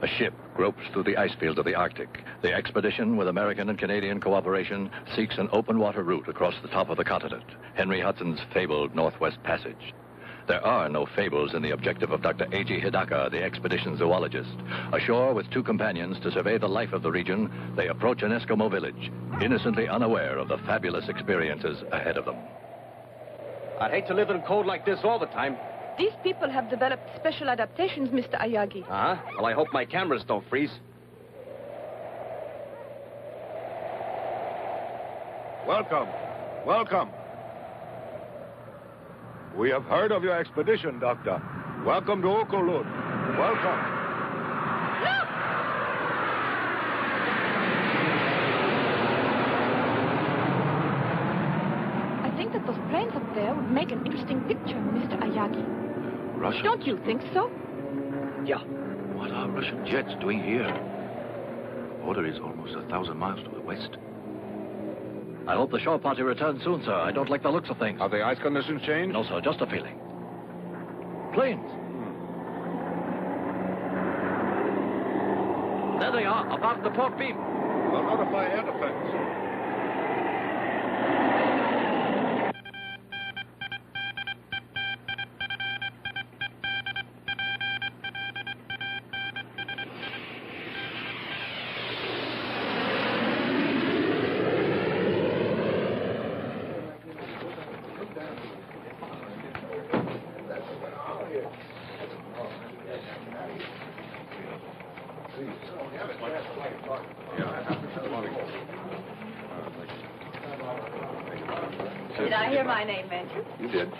A ship gropes through the ice fields of the Arctic. The expedition, with American and Canadian cooperation, seeks an open water route across the top of the continent. Henry Hudson's fabled Northwest Passage. There are no fables in the objective of Dr. Eiji Hidaka, the expedition zoologist. Ashore with two companions to survey the life of the region, they approach an Eskimo village, innocently unaware of the fabulous experiences ahead of them. I'd hate to live in cold like this all the time. These people have developed special adaptations, Mr. Ayagi. Uh-huh. Well, I hope my cameras don't freeze. Welcome. Welcome. We have heard of your expedition, Doctor. Welcome to Okolud. Welcome. Look! I think that those planes up there would make an interesting picture, Mr. Ayagi. Russia? Don't you think so? Yeah. What are Russian jets doing here? The border is almost 1,000 miles to the west. I hope the shore party returns soon, sir. I don't like the looks of things. Have the ice conditions changed? No, sir, just a feeling. Planes. There they are, above the port beam. We'll notify air defense. Did I hear my name mentioned? You did.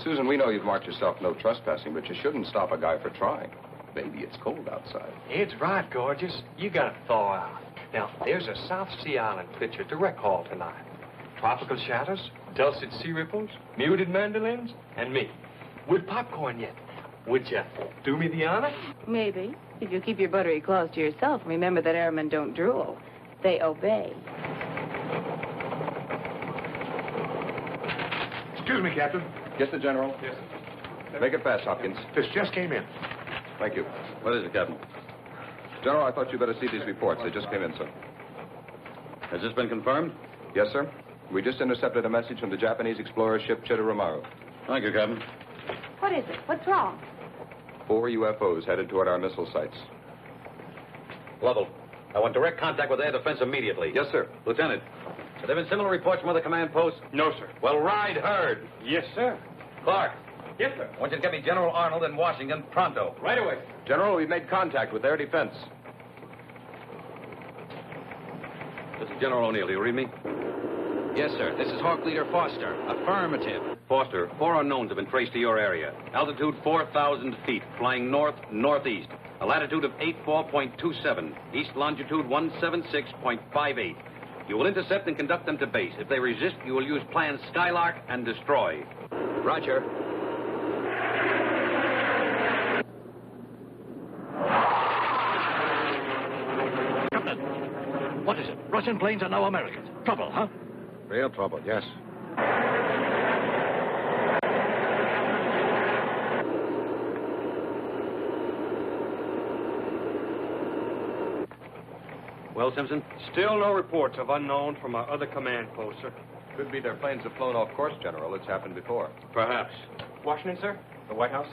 Susan, we know you've marked yourself no trespassing, but you shouldn't stop a guy for trying. Maybe it's cold outside. It's right, gorgeous. You gotta thaw out. Now, there's a South Sea Island picture to recall tonight. Tropical shadows, dulcet sea ripples, muted mandolins, and me. With popcorn yet. Would you do me the honor? Maybe. If you keep your buttery claws to yourself, remember that airmen don't drool. They obey. Excuse me, Captain. Yes, the General? Yes. Make it fast, Hopkins. This just came in. Thank you. What is it, Captain? General, I thought you'd better see these reports. They just came in, sir. Has this been confirmed? Yes, sir. We just intercepted a message from the Japanese explorer ship Chitoromaru. Thank you, Captain. What is it? What's wrong? 4 UFOs headed toward our missile sites. Lovell, I want direct contact with air defense immediately. Yes, sir. Lieutenant, have there been similar reports from other command posts? No, sir. Well, ride herd. Yes, sir. Clark, Yes, sir. I want you to get me General Arnold in Washington pronto. Right away. General, we've made contact with air defense. This is General O'Neill. Do you read me? Yes, sir. This is Hawk Leader Foster. Affirmative. Foster, 4 unknowns have been traced to your area. Altitude 4,000 feet, flying north-northeast. A latitude of 84.27. East longitude 176.58. You will intercept and conduct them to base. If they resist, you will use plan Skylark and destroy. Roger. Captain, what is it? Russian planes are now Americans. Trouble, huh? Real trouble, yes. Well, Simpson? Still no reports of unknown from our other command posts, sir. Could be their planes have flown off course, General. It's happened before. Perhaps. Washington, sir? The White House?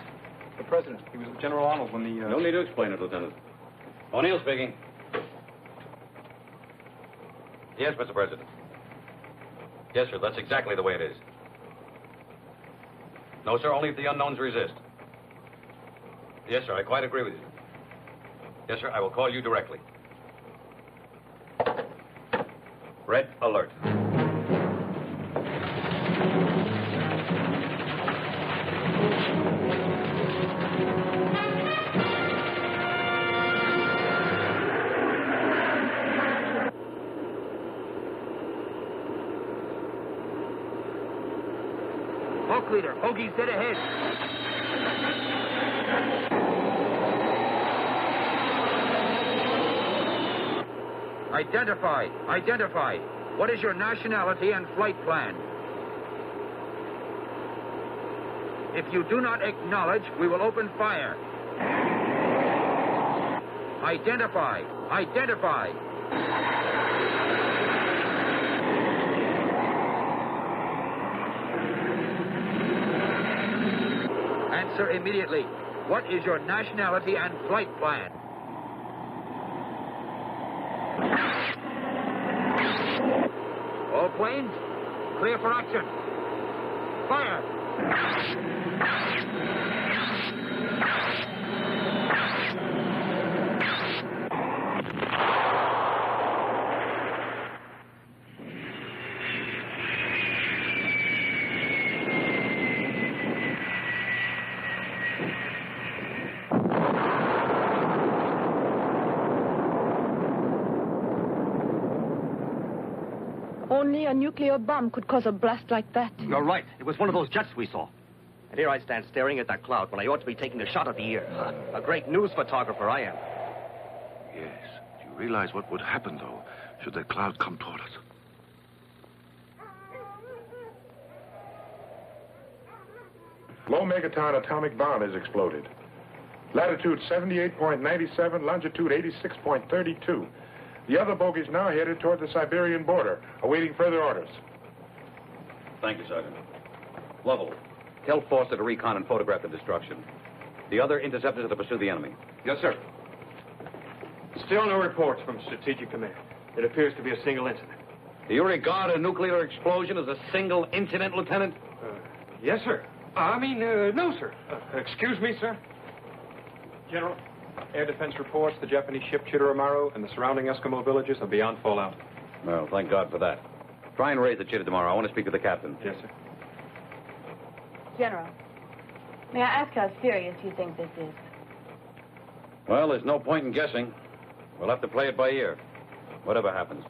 The President. He was with General Arnold when the... No need to explain it, Lieutenant. O'Neill speaking. Yes, Mr. President. Yes, sir, that's exactly the way it is. No, sir, only if the unknowns resist. Yes, sir, I quite agree with you. Yes, sir, I will call you directly. Red alert. Hawk Leader, Hoagie's dead ahead. Identify. What is your nationality and flight plan? If you do not acknowledge, we will open fire. Identify. Identify. Answer immediately. What is your nationality and flight plan? All planes, clear for action. Fire! Only a nuclear bomb could cause a blast like that. You're right. It was one of those jets we saw. And here I stand staring at that cloud when I ought to be taking a shot at the ear. A great news photographer I am. Yes. Do you realize what would happen, though, should that cloud come toward us? Low megaton atomic bomb has exploded. Latitude 78.97, longitude 86.32. The other bogey's now headed toward the Siberian border, awaiting further orders. Thank you, Sergeant. Lovell, tell Foster to recon and photograph the destruction. The other interceptors are to pursue the enemy. Yes, sir. Still no reports from Strategic Command. It appears to be a single incident. Do you regard a nuclear explosion as a single incident, Lieutenant? Yes, sir. No, sir. Excuse me, sir. General, air defense reports the Japanese ship Chitoromaru and the surrounding Eskimo villages are beyond fallout. Well, thank God for that. Try and raise the Chitta tomorrow. I want to speak to the captain. Yes, sir. General, may I ask how serious you think this is? Well, there's no point in guessing. We'll have to play it by ear, whatever happens.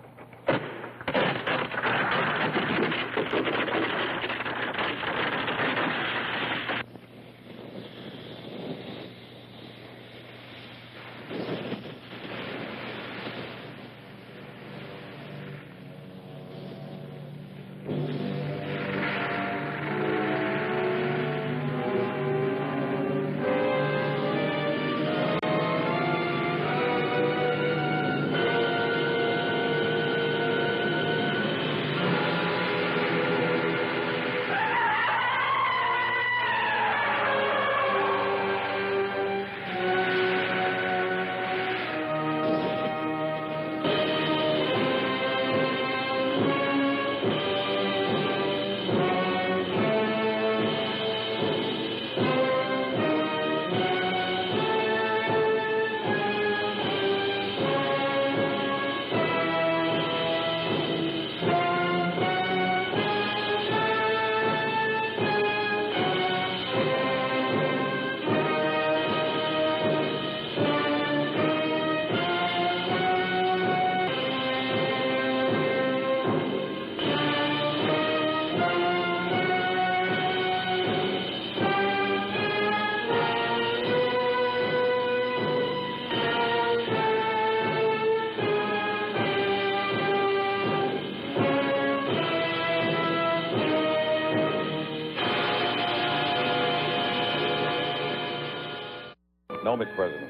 No, Mr. President.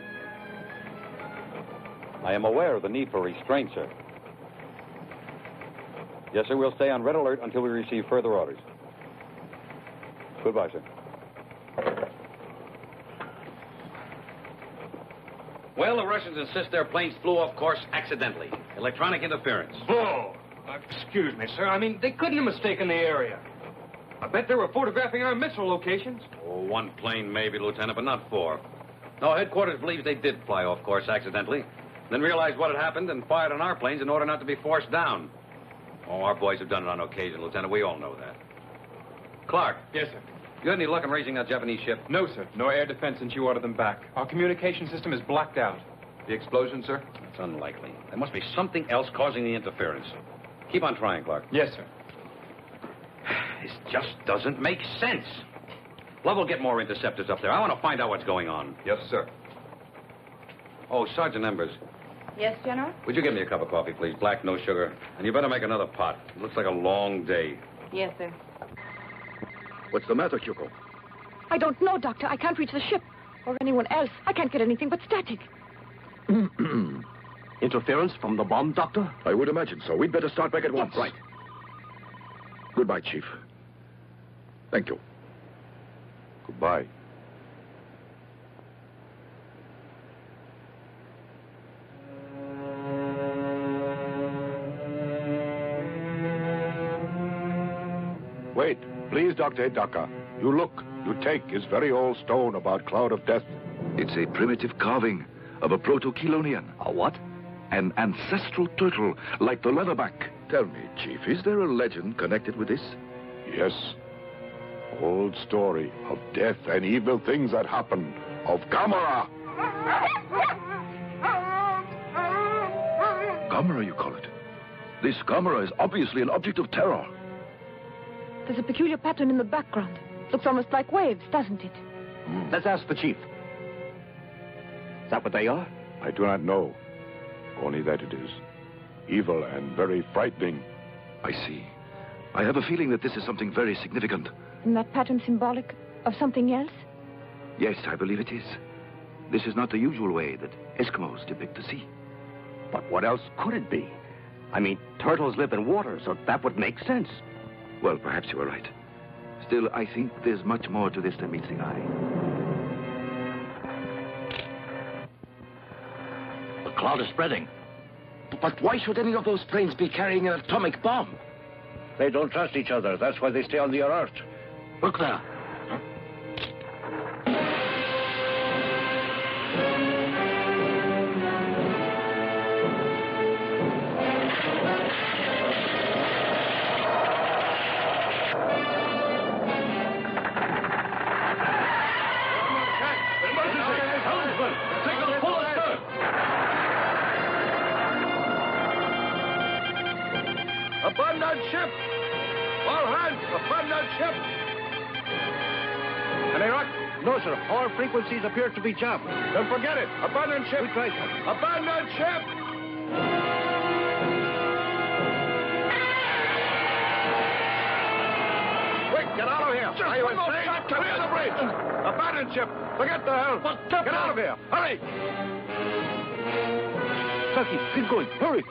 I am aware of the need for restraint, sir. Yes, sir, we'll stay on red alert until we receive further orders. Goodbye, sir. Well, the Russians insist their planes flew off course accidentally. Electronic interference. Oh, excuse me, sir. They couldn't have mistaken the area. I bet they were photographing our missile locations. Oh, one plane maybe, Lieutenant, but not four. No, headquarters believes they did fly off course accidentally, then realized what had happened and fired on our planes in order not to be forced down. Oh, our boys have done it on occasion, Lieutenant. We all know that. Clark. Yes, sir. You had any luck in raising that Japanese ship? No, sir. No air defense since you ordered them back. Our communication system is blacked out. The explosion, sir? It's unlikely. There must be something else causing the interference. Keep on trying, Clark. Yes, sir. This just doesn't make sense. Lovell, get more interceptors up there. I want to find out what's going on. Yes, sir. Oh, Sergeant Embers, Yes, General? would you give me a cup of coffee, please? Black, no sugar. And you better make another pot. It looks like a long day. Yes, sir. What's the matter, Kyuko? I don't know, Doctor. I can't reach the ship. Or anyone else. I can't get anything but static. Interference from the bomb, Doctor? I would imagine so. We'd better start back at once. Right. Goodbye, Chief. Thank you. Goodbye. Wait, please, Dr. Hidaka. You look, you take his very old stone about Cloud of Death. It's a primitive carving of a proto-Chelonian. A what? An ancestral turtle, like the leatherback. Tell me, Chief, is there a legend connected with this? Yes. Old story of death and evil things that happen. Of Gamera. Gamera, you call it? This Gamera is obviously an object of terror. There's a peculiar pattern in the background. Looks almost like waves, doesn't it? Let's ask the chief. Is that what they are? I do not know. Only that it is evil and very frightening. I see. I have a feeling that this is something very significant. Isn't that pattern symbolic of something else? Yes, I believe it is. This is not the usual way that Eskimos depict the sea. But what else could it be? I mean, turtles live in water, so that would make sense. Well, perhaps you are right. Still, I think there's much more to this than meets the eye. The cloud is spreading. But why should any of those planes be carrying an atomic bomb? They don't trust each other. That's why they stay on the alert. Look there. Abandon ship! All hands, abandon ship! Any rock? No, sir. All frequencies appear to be jammed. Then forget it. Abandon ship! We tried, sir. Abandon ship! Quick, get out of here! Are you insane? Clear the bridge! Abandon ship! Forget the hell! Get out of here! Hurry! Saki, keep going. Hurry!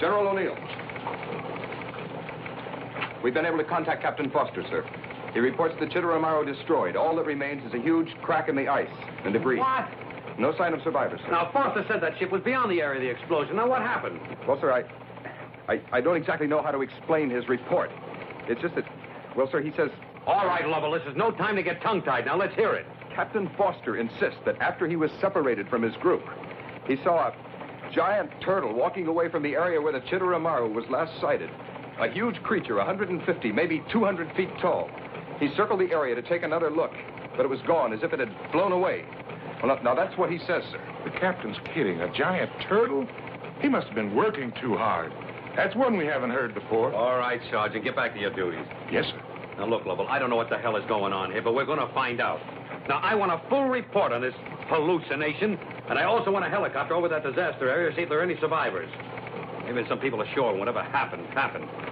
General O'Neill. We've been able to contact Captain Foster, sir. He reports the Chitteramaro destroyed. All that remains is a huge crack in the ice and debris. What? No sign of survivors, sir. Now, Foster said that ship was beyond the area of the explosion. Now, what happened? Well, sir, I don't exactly know how to explain his report. It's just that, well, sir, he says... All right, Lovell, this is no time to get tongue-tied. Now, let's hear it. Captain Foster insists that after he was separated from his group, he saw a giant turtle walking away from the area where the Chitteramaro was last sighted. A huge creature, 150, maybe 200 feet tall. He circled the area to take another look, but it was gone, as if it had flown away. Well, now that's what he says, sir. The captain's kidding. A giant turtle? He must have been working too hard. That's one we haven't heard before. All right, Sergeant, get back to your duties. Yes, sir. Now, look, Lovell, I don't know what the hell is going on here, but we're going to find out. Now, I want a full report on this hallucination, and I also want a helicopter over that disaster area to see if there are any survivors. Maybe some people ashore and whatever happened.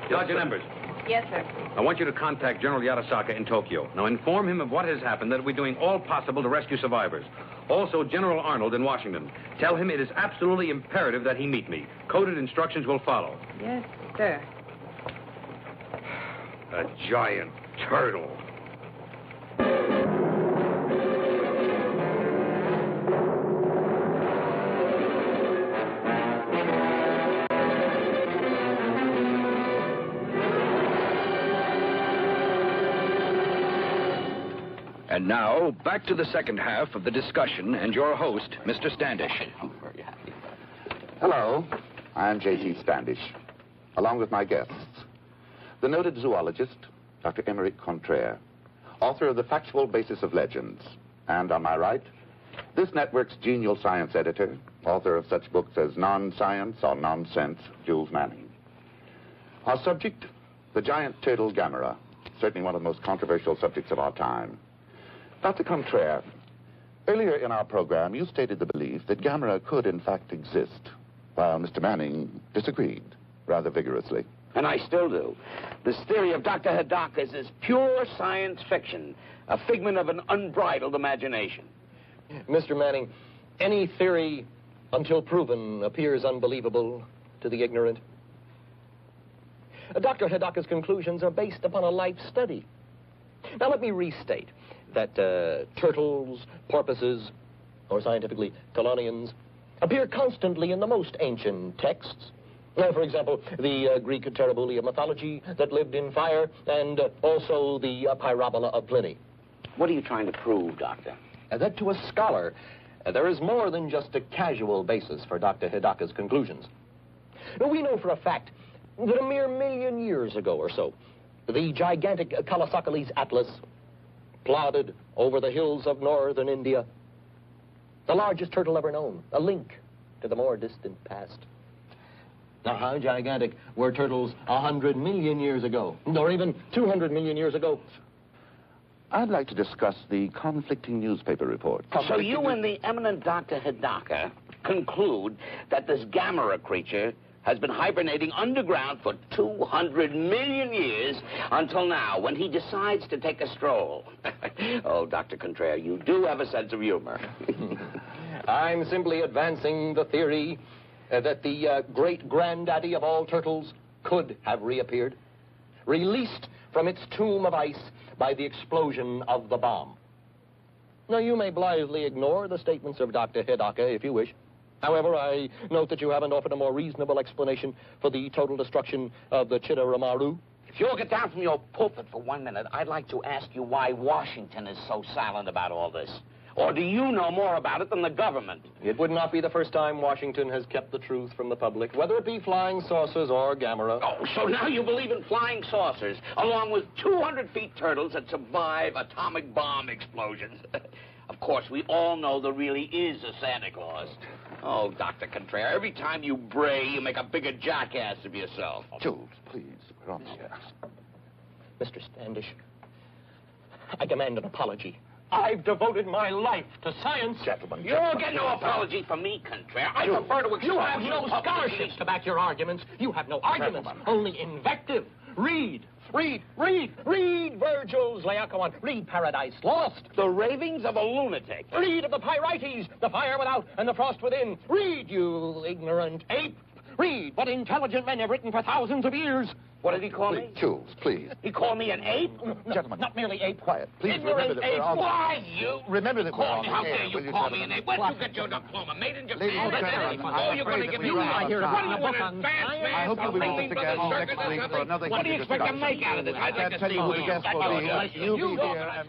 Sergeant Embers. Yes, sir. I want you to contact General Yatasaka in Tokyo. Now, inform him of what has happened, that we're doing all possible to rescue survivors. Also, General Arnold in Washington. Tell him it is absolutely imperative that he meet me. Coded instructions will follow. Yes, sir. A giant turtle. And now, back to the second half of the discussion and your host, Mr. Standish. I'm very happy. Hello, I'm J.T. Standish, along with my guests, the noted zoologist, Dr. Emeric Contraire, author of The Factual Basis of Legends, and on my right, this network's genial science editor, author of such books as Non-Science or Nonsense, Jules Manning. Our subject, the giant turtle Gamera, certainly one of the most controversial subjects of our time. Dr. Contraire, earlier in our program, you stated the belief that Gamera could, in fact, exist, while Mr. Manning disagreed rather vigorously. And I still do. This theory of Dr. Hidaka's is pure science fiction, a figment of an unbridled imagination. Mr. Manning, any theory, until proven, appears unbelievable to the ignorant. Dr. Hidaka's conclusions are based upon a life study. Now, let me restate that turtles, porpoises, or scientifically, chelonians, appear constantly in the most ancient texts. For example, the Greek Terribulia mythology that lived in fire, and also the Pyrobola of Pliny. What are you trying to prove, Doctor? That to a scholar, there is more than just a casual basis for Dr. Hidaka's conclusions. We know for a fact that a mere 1,000,000 years ago or so, the gigantic Kalasakalis Atlas plodded over the hills of northern India. The largest turtle ever known, a link to the more distant past. Now, how gigantic were turtles 100 million years ago, or even 200 million years ago? I'd like to discuss the conflicting newspaper reports. So you and the eminent Dr. Hidaka conclude that this Gamera creature has been hibernating underground for 200 million years until now, when he decides to take a stroll. Oh, Dr. Contraire, you do have a sense of humor. I'm simply advancing the theory that the great-granddaddy of all turtles could have reappeared, released from its tomb of ice by the explosion of the bomb. Now, you may blithely ignore the statements of Dr. Hidaka if you wish. However, I note that you haven't offered a more reasonable explanation for the total destruction of the Chitoromaru. If you'll get down from your pulpit for 1 minute, I'd like to ask you why Washington is so silent about all this. Or do you know more about it than the government? It would not be the first time Washington has kept the truth from the public, whether it be flying saucers or Gamera. Oh, so now you believe in flying saucers, along with 200 feet turtles that survive atomic bomb explosions. Of course, we all know there really is a Santa Claus. Oh, Dr. Contraire, every time you bray, you make a bigger jackass of yourself. Jules, please, we're on the air. Mr. Standish, I demand an apology. I've devoted my life to science. Gentlemen, You'll get no apology from me, Contraire. I prefer to expose you have no scholarships to back your arguments. You have no arguments, only invective. Read Virgil's Laocoon. Read Paradise Lost. The ravings of a lunatic. Read of the Pyrites, the fire without and the frost within. Read, you ignorant ape. Read what intelligent men have written for thousands of years. What did he call me? Jules, please. He called me an ape? No, Gentlemen. not merely ape. Quiet. Please Ignorant remember that ape. we're on... Why, you? Remember that we're on the How air, dare will you you, call me an gentlemen? ape? Where'd you get your diploma? Made in Japan? Ladies and gentlemen, Oh, you're going to give me that that? we're What do you want, out of an time. advance I hope you'll be with us again next week for another What do you expect to make out of this? I can't tell you who the guest will be. You'll be here and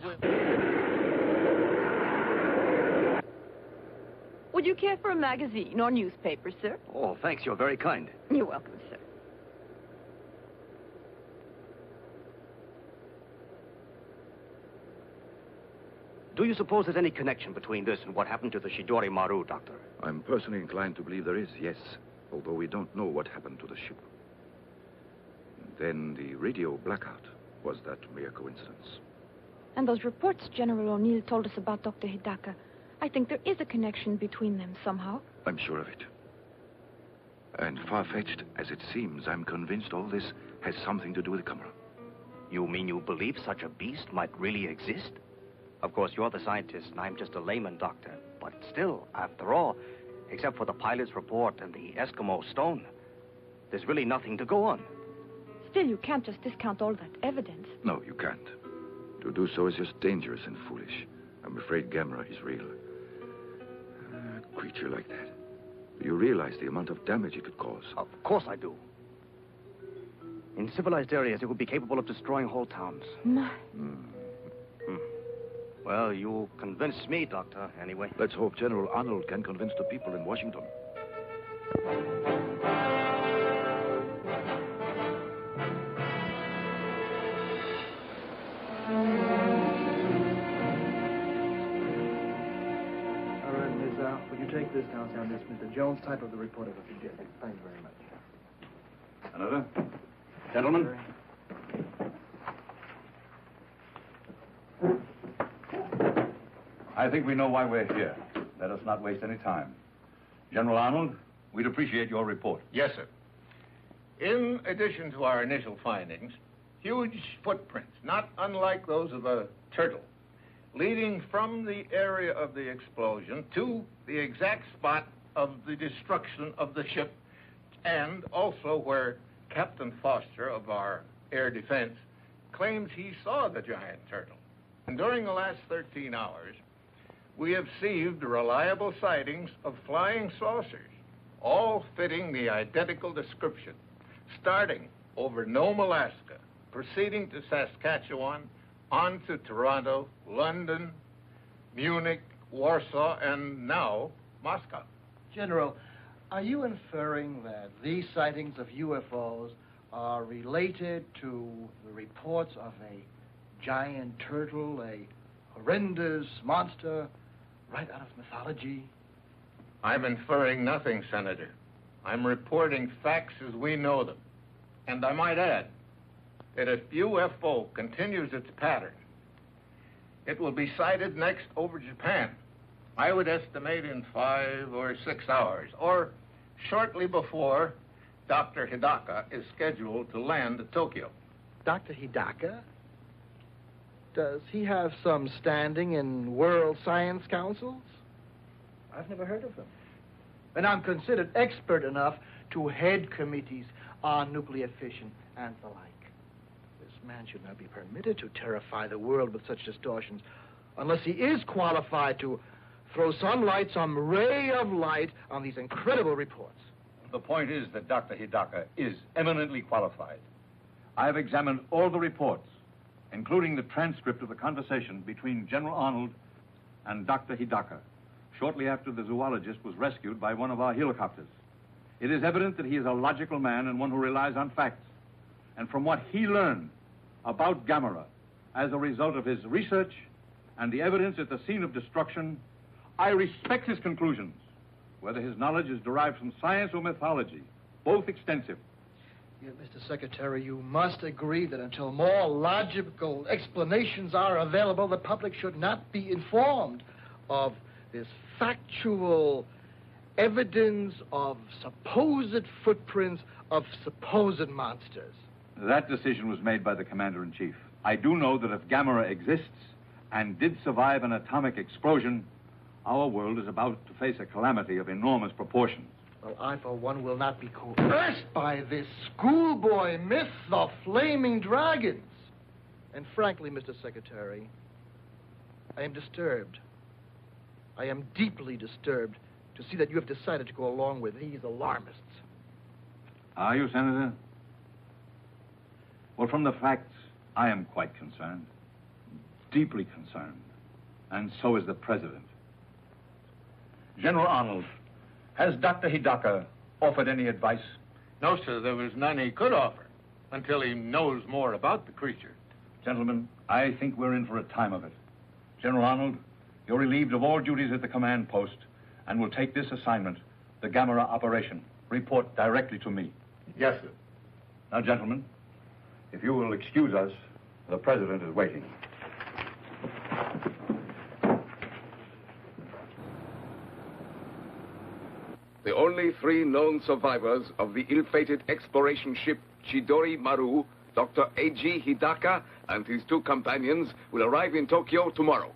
Would you care for a magazine or newspaper, sir? Oh, thanks. You're very kind. You're welcome, sir. Do you suppose there's any connection between this and what happened to the Shidori Maru, Doctor? I'm personally inclined to believe there is, yes. Although we don't know what happened to the ship. Then the radio blackout. Was that mere coincidence? And those reports General O'Neill told us about Dr. Hidaka, I think there is a connection between them somehow. I'm sure of it. And far-fetched as it seems, I'm convinced all this has something to do with Gamera. You mean you believe such a beast might really exist? Of course, you're the scientist, and I'm just a layman, Doctor. But still, after all, except for the pilot's report and the Eskimo stone, there's really nothing to go on. Still, you can't just discount all that evidence. No, you can't. To do so is just dangerous and foolish. I'm afraid Gamera is real. A creature like that. Do you realize the amount of damage it could cause? Of course I do. In civilized areas, it would be capable of destroying whole towns. My. Well, you convinced me, Doctor, anyway. Let's hope General Arnold can convince the people in Washington. All right, Miss Al, would you take this downtown? This Mr. Jones, type of the report of what you did. Thank you very much. Another? Gentlemen? I think we know why we're here. Let us not waste any time. General Arnold, we'd appreciate your report. Yes, sir. In addition to our initial findings, huge footprints, not unlike those of a turtle, leading from the area of the explosion to the exact spot of the destruction of the ship, and also where Captain Foster of our air defense claims he saw the giant turtle. And during the last 13 hours, we have received reliable sightings of flying saucers, all fitting the identical description, starting over Nome, Alaska, proceeding to Saskatchewan, on to Toronto, London, Munich, Warsaw, and now Moscow. General, are you inferring that these sightings of UFOs are related to the reports of a giant turtle, a horrendous monster, right out of mythology? I'm inferring nothing, Senator. I'm reporting facts as we know them. And I might add that if UFO continues its pattern, it will be sighted next over Japan. I would estimate in 5 or 6 hours, or shortly before Dr. Hidaka is scheduled to land at Tokyo. Dr. Hidaka? Does he have some standing in world science councils? I've never heard of them. And I'm considered expert enough to head committees on nuclear fission and the like. This man should not be permitted to terrify the world with such distortions unless he is qualified to throw some light, some ray of light on these incredible reports. The point is that Dr. Hidaka is eminently qualified. I have examined all the reports, including the transcript of the conversation between General Arnold and Dr. Hidaka, shortly after the zoologist was rescued by one of our helicopters. It is evident that he is a logical man and one who relies on facts. And from what he learned about Gamera as a result of his research and the evidence at the scene of destruction, I respect his conclusions, whether his knowledge is derived from science or mythology, both extensive. Yet, Mr. Secretary, you must agree that until more logical explanations are available, the public should not be informed of this factual evidence of supposed footprints of supposed monsters. That decision was made by the Commander-in-Chief. I do know that if Gamera exists and did survive an atomic explosion, our world is about to face a calamity of enormous proportions. Well, I, for one, will not be coerced by this schoolboy myth of flaming dragons. And frankly, Mr. Secretary, I am disturbed. I am deeply disturbed to see that you have decided to go along with these alarmists. Are you, Senator? Well, from the facts, I am quite concerned. Deeply concerned. And so is the President. General Arnold, has Dr. Hidaka offered any advice? No, sir, there was none he could offer until he knows more about the creature. Gentlemen, I think we're in for a time of it. General Arnold, you're relieved of all duties at the command post and will take this assignment, the Gamera operation. Report directly to me. Yes, sir. Now, gentlemen, if you will excuse us, the President is waiting. The only 3 known survivors of the ill-fated exploration ship Chidori Maru, Dr. A.G. Hidaka and his 2 companions, will arrive in Tokyo tomorrow.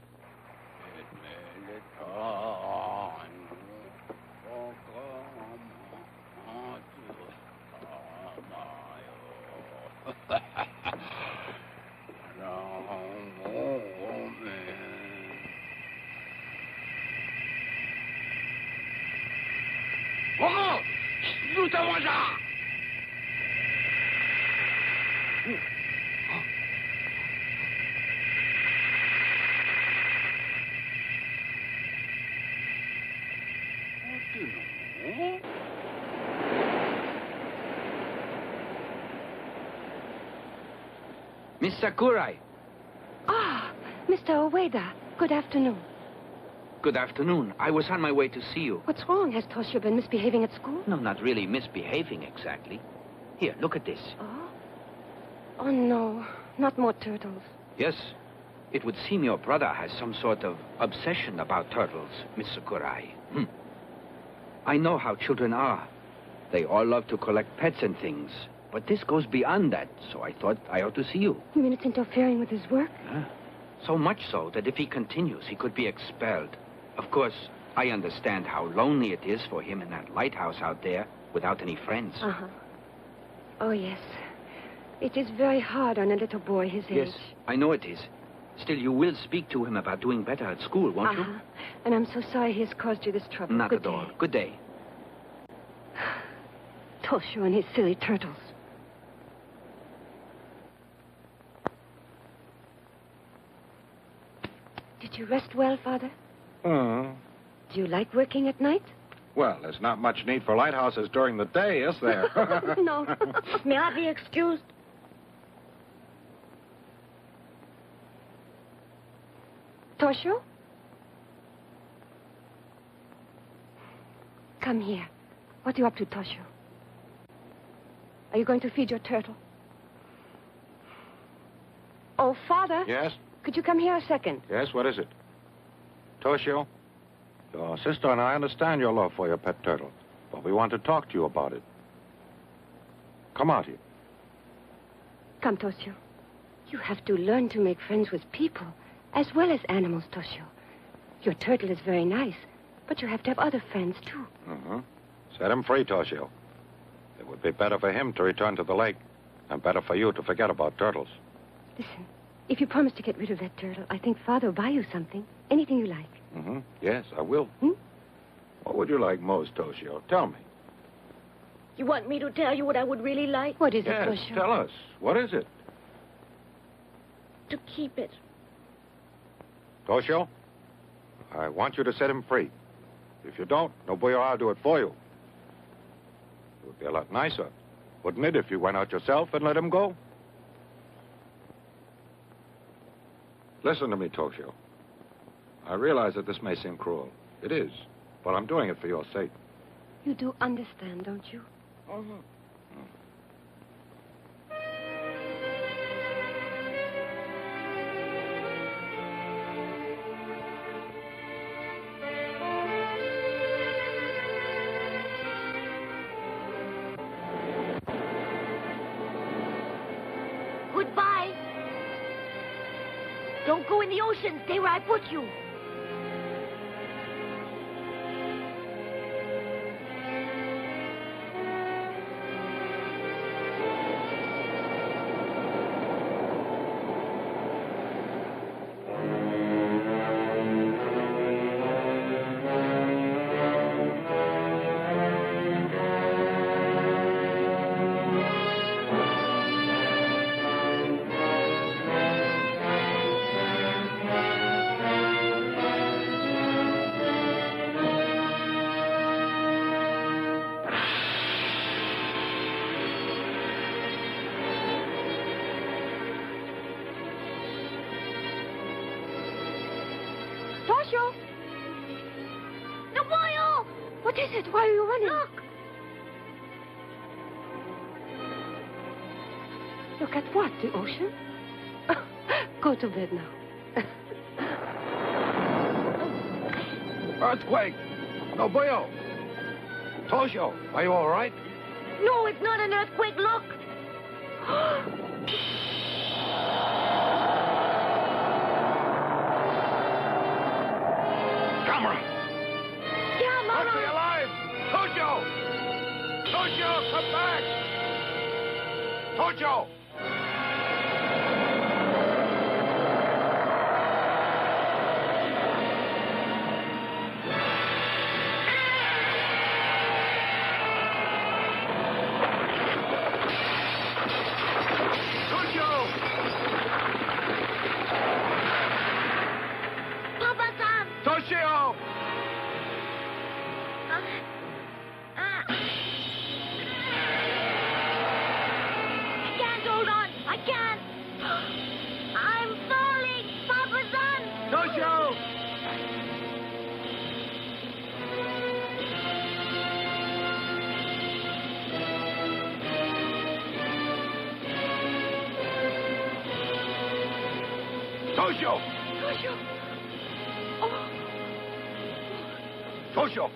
Miss Sakurai. Ah, Mr. Ueda. Good afternoon. Good afternoon. I was on my way to see you. What's wrong? Has Toshio been misbehaving at school? No, not really misbehaving exactly. Here, look at this. Oh? Oh, no. Not more turtles. Yes. It would seem your brother has some sort of obsession about turtles, Miss Sakurai. I know how children are. They all love to collect pets and things. But this goes beyond that, so I thought I ought to see you. You mean it's interfering with his work? So much so that if he continues, he could be expelled. Of course, I understand how lonely it is for him in that lighthouse out there without any friends. Uh-huh. Oh, yes. It is very hard on a little boy his age. Yes, I know it is. Still, you will speak to him about doing better at school, won't you? And I'm so sorry he has caused you this trouble. Not Good at all. day. Good day. Toshio and his silly turtles. Did you rest well, Father? Do you like working at night? Well, there's not much need for lighthouses during the day, is there? No. May I be excused? Toshio? Come here. What are you up to, Toshio? Are you going to feed your turtle? Oh, Father. Yes? Could you come here a second? Yes, what is it? Toshio, your sister and I understand your love for your pet turtle, but we want to talk to you about it. Come out here. Come, Toshio. You have to learn to make friends with people, as well as animals, Toshio. Your turtle is very nice, but you have to have other friends, too. Set him free, Toshio. It would be better for him to return to the lake, and better for you to forget about turtles. Listen, if you promise to get rid of that turtle, I think Father will buy you something. Anything you like. Yes, I will. What would you like most, Toshio? Tell me. You want me to tell you what I would really like? What is Yes, it, Toshio? tell us. What is it? To keep it. Toshio, I want you to set him free. If you don't, nobody will do it for you. It would be a lot nicer, wouldn't it, if you went out yourself and let him go? Listen to me, Toshio. I realize that this may seem cruel. It is, but I'm doing it for your sake. You do understand, don't you? Goodbye. Don't go in the ocean. Stay where I put you. Toshio! The boil! What is it? Why are you running? Look! Look at what? The ocean? Go to bed now. Earthquake! No boyo! Toshio, are you all right? No, it's not an earthquake. Look! Gamera! Gamera! Must be alive! Toshio! Toshio, come back! Toshio! Papa-san! Toshio! Can't Toshio! Toshio! Oh. Toshio!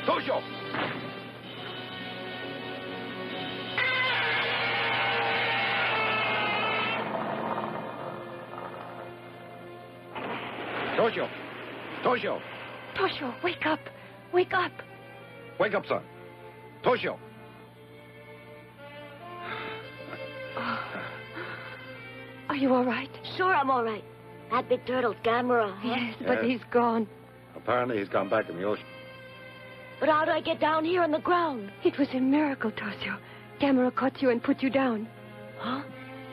Toshio! Toshio! Toshio! Toshio, wake up. Wake up. Wake up, son. Toshio! Are you all right? Sure, I'm all right. That big turtle's Gamera, huh? Yes, but he's gone. Apparently he's gone back in the ocean. But how do I get down here on the ground? It was a miracle, Toshio. Gamera caught you and put you down. Huh?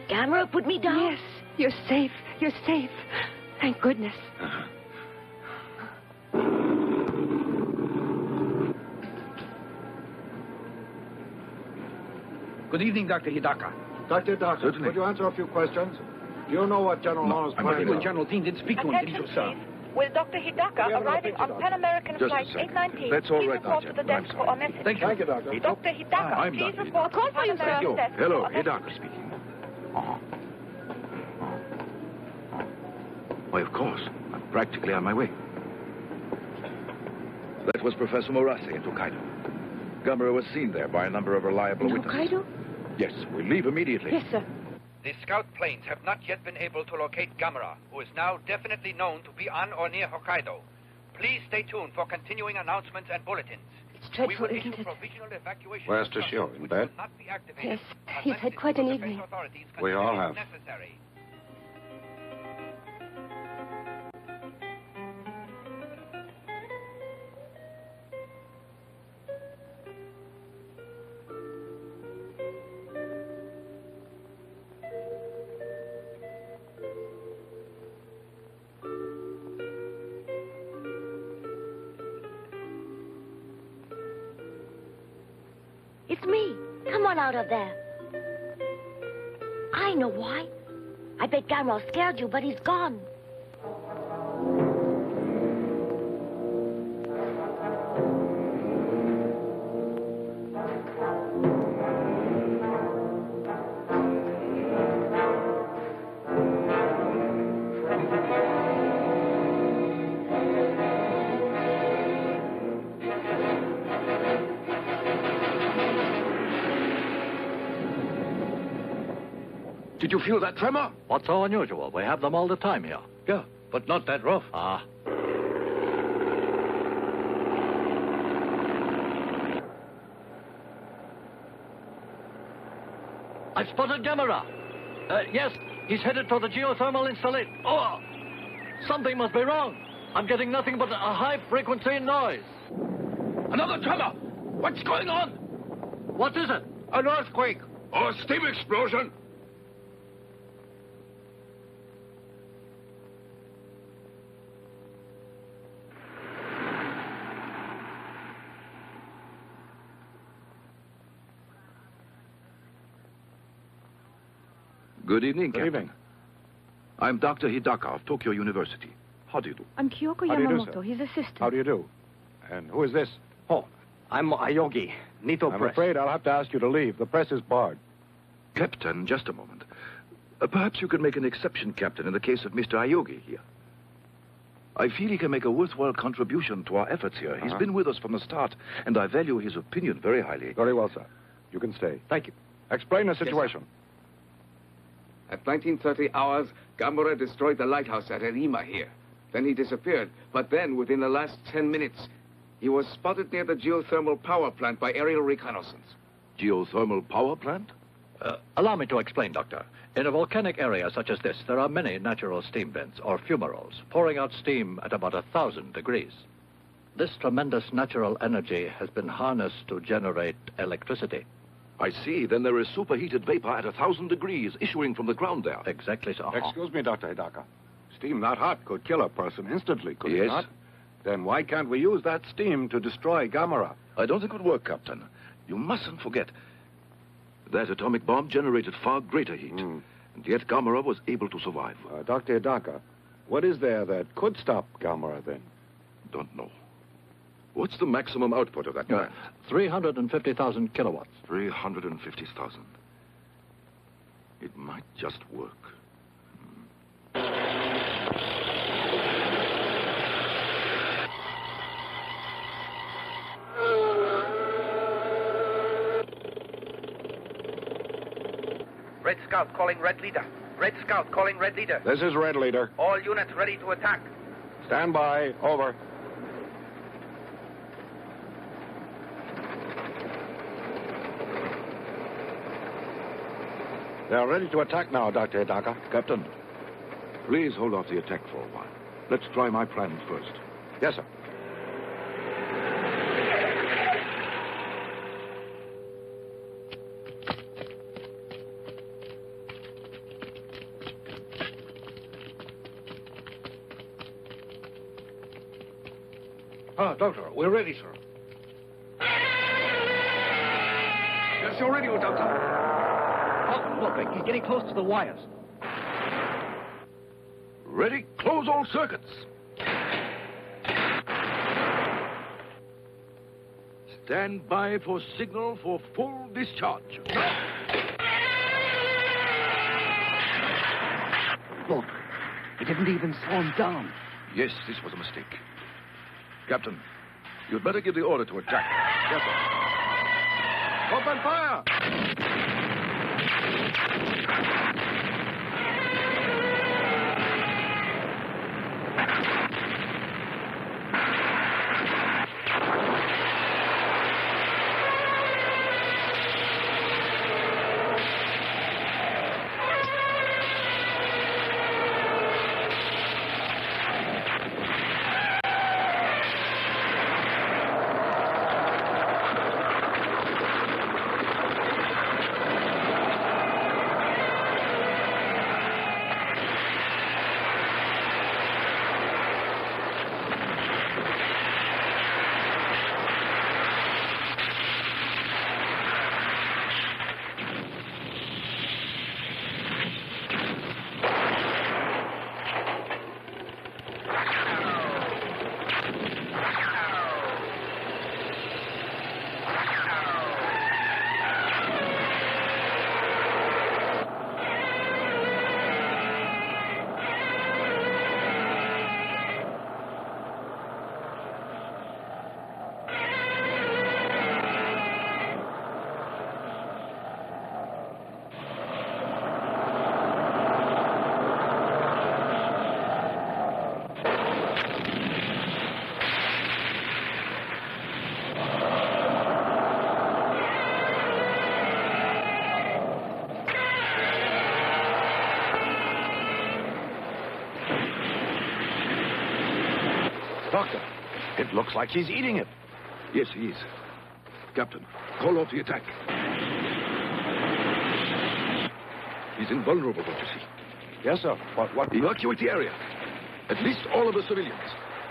Gamera put me down? Yes, you're safe. You're safe. Thank goodness. Good evening, Dr. Hidaka. Dr. Hidaka, would you answer a few questions? Do you know what General Arnold's I'm afraid the General Dean did speak to him, did he, sir? Will Dr. Hidaka arriving on Pan American Just a Flight second. 819 That's all please right now, report to the gentlemen. desk for a message? Thank you. Thank you, Doctor. Dr. Hidaka, I'm please Dr. report to Call for you, Pan sir. American desk Hello, for a message. Hidaka speaking. Why, of course. I'm practically on my way. That was Professor Morase in Tokaido. Gamera was seen there by a number of reliable witnesses. Hokkaido? Yes, we leave immediately. Yes, sir. The scout planes have not yet been able to locate Gamera, who is now definitely known to be on or near Hokkaido. Please stay tuned for continuing announcements and bulletins. It's dreadful, we will isn't issue it? provisional evacuation Where's Toshio? In bed? not be activated Yes, he's had quite an unless evening. authorities We all have. consider it necessary. It's me. Come on out of there. I know why. I bet Gamera scared you, but he's gone. Did you feel that tremor? What's so unusual? We have them all the time here. Yeah, but not that rough. Ah. I've spotted Gamera. Yes, he's headed for the geothermal installation. Oh! Something must be wrong. I'm getting nothing but a high-frequency noise. Another tremor! What's going on? What is it? An earthquake or a steam explosion. Good evening, Captain. Good evening. I'm Dr. Hidaka of Tokyo University. How do you do? I'm Kyoko How do you do, Yamamoto, sir? his assistant. How do you do? And who is this? Oh, I'm Ayogi, Nito I'm Press. afraid I'll have to ask you to leave. The press is barred. Captain, just a moment. Perhaps you could make an exception, Captain, in the case of Mr. Ayogi here. I feel he can make a worthwhile contribution to our efforts here. He's been with us from the start, and I value his opinion very highly. Very well, sir. You can stay. Thank you. Explain the situation. At 1930 hours, Gamera destroyed the lighthouse at Erima here. Then he disappeared. But then, within the last 10 minutes, he was spotted near the geothermal power plant by aerial reconnaissance. Geothermal power plant? Allow me to explain, Doctor. In a volcanic area such as this, there are many natural steam vents, or fumaroles, pouring out steam at about 1,000 degrees. This tremendous natural energy has been harnessed to generate electricity. I see. Then there is superheated vapor at 1,000 degrees issuing from the ground there. Exactly so. Excuse me, Dr. Hidaka. Steam that hot could kill a person instantly, could it Yes. not? Then why can't we use that steam to destroy Gamera? I don't think it would work, Captain. You mustn't forget that atomic bomb generated far greater heat. And yet Gamera was able to survive. Dr. Hidaka, what is there that could stop Gamera then? Don't know. What's the maximum output of that plant? 350,000 kilowatts. 350,000. It might just work. Red Scout calling Red Leader. Red Scout calling Red Leader. This is Red Leader. All units ready to attack. Stand by. Over. They're ready to attack now, Dr. Hidaka. Captain, please hold off the attack for a while. Let's try my plan first. Yes, sir. Doctor, we're ready, sir. Yes, your radio, Doctor. Oh, look, he's getting close to the wires. Ready? Close all circuits. Stand by for signal for full discharge. Look, he didn't even slow him down. Yes, this was a mistake. Captain, you'd better give the order to attack. Yes, sir. Open fire! Doctor, it looks like he's eating it. Yes, he is. Captain, call off the attack. He's invulnerable, don't you see? Yes, sir. But what... Evacuate the area. At least all of the civilians.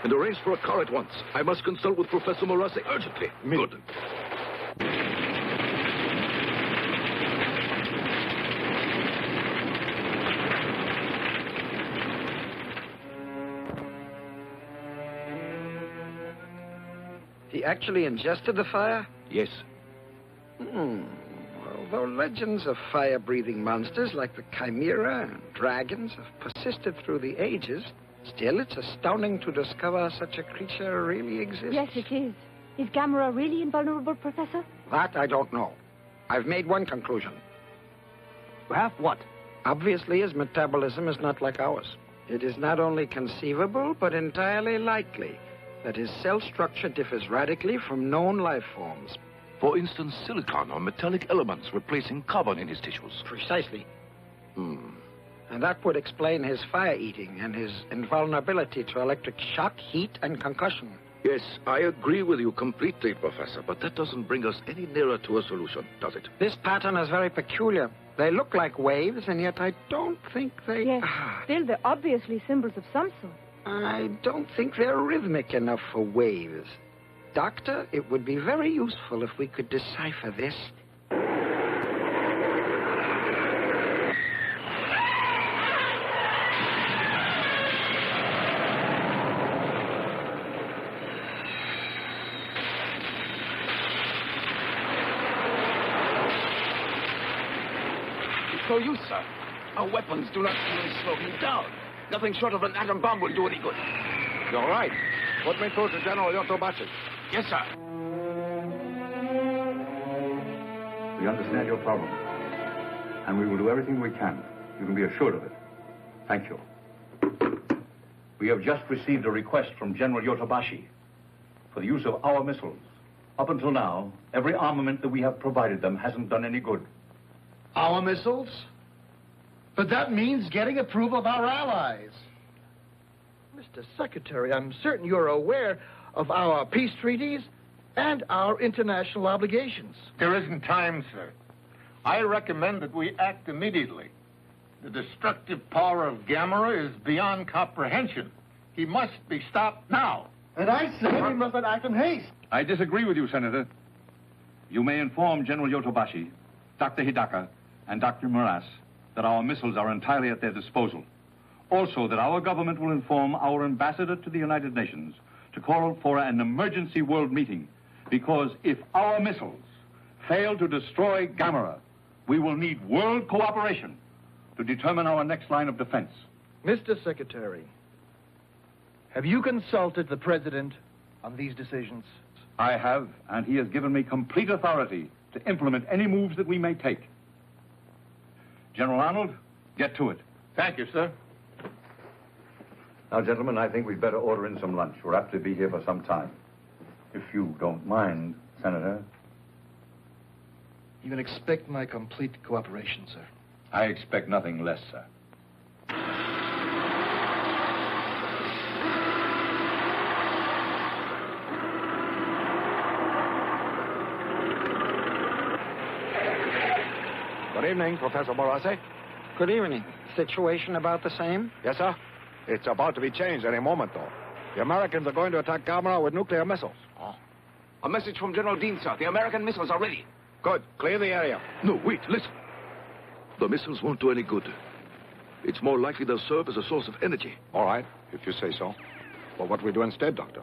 And arrange for a car at once. I must consult with Professor Morase urgently. Good. He actually ingested the fire? Yes. Although legends of fire-breathing monsters like the Chimera and dragons have persisted through the ages, still it's astounding to discover such a creature really exists. Yes, it is. Is Gamera really invulnerable, Professor? That I don't know. I've made one conclusion. Have what? Obviously, his metabolism is not like ours. It is not only conceivable, but entirely likely that his cell structure differs radically from known life forms. For instance, silicon or metallic elements replacing carbon in his tissues. Precisely. And that would explain his fire-eating and his invulnerability to electric shock, heat, and concussion. Yes, I agree with you completely, Professor, but that doesn't bring us any nearer to a solution, does it? This pattern is very peculiar. They look like waves, and yet I don't think they... Yes, still they're obviously symbols of some sort. I don't think they're rhythmic enough for waves. Doctor, it would be very useful if we could decipher this. No use, sir. Our weapons do not even slow him down. Nothing short of an atom bomb will do any good. You're right. Put me through to General Yotobashi. Yes, sir. We understand your problem. and we will do everything we can. You can be assured of it. Thank you. We have just received a request from General Yotobashi for the use of our missiles. Up until now, every armament that we have provided them hasn't done any good. Our missiles? But that means getting approval of our allies. Mr. Secretary, I'm certain you're aware of our peace treaties and our international obligations. There isn't time, sir. I recommend that we act immediately. The destructive power of Gamera is beyond comprehension. He must be stopped now. And I say we must act in haste. I disagree with you, Senator. You may inform General Yotobashi, Dr. Hidaka, and Dr. Moras that our missiles are entirely at their disposal. Also, that our government will inform our ambassador to the United Nations to call for an emergency world meeting, because if our missiles fail to destroy Gamera, we will need world cooperation to determine our next line of defense. Mr. Secretary, have you consulted the President on these decisions? I have, and he has given me complete authority to implement any moves that we may take. General Arnold, get to it. Thank you, sir. Now, gentlemen, I think we'd better order in some lunch. We're apt to be here for some time. If you don't mind, Senator. You can expect my complete cooperation, sir. I expect nothing less, sir. Good evening, Professor Morase. Good evening. Situation about the same? Yes, sir. It's about to be changed any moment, though. The Americans are going to attack Gamera with nuclear missiles. Oh. A message from General Dean, sir. The American missiles are ready. Good. Clear the area. No, wait, listen. The missiles won't do any good. It's more likely they'll serve as a source of energy. All right, if you say so. Well, what do we do instead, Doctor?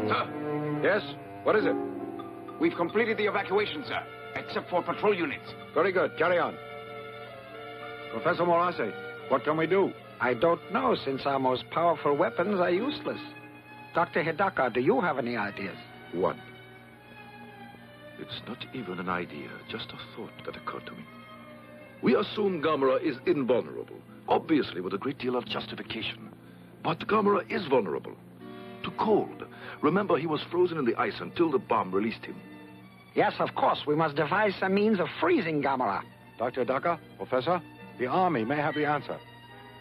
Sir. Yes? What is it? We've completed the evacuation, sir, except for patrol units. Very good. Carry on. Professor Morase, what can we do? I don't know, since our most powerful weapons are useless. Dr. Hidaka, do you have any ideas? One. It's not even an idea, just a thought that occurred to me. We assume Gamera is invulnerable, obviously with a great deal of justification. But Gamera is vulnerable to cold. Remember, he was frozen in the ice until the bomb released him. Yes, of course. We must devise some means of freezing Gamera. Dr. Hidaka, Professor, the Army may have the answer.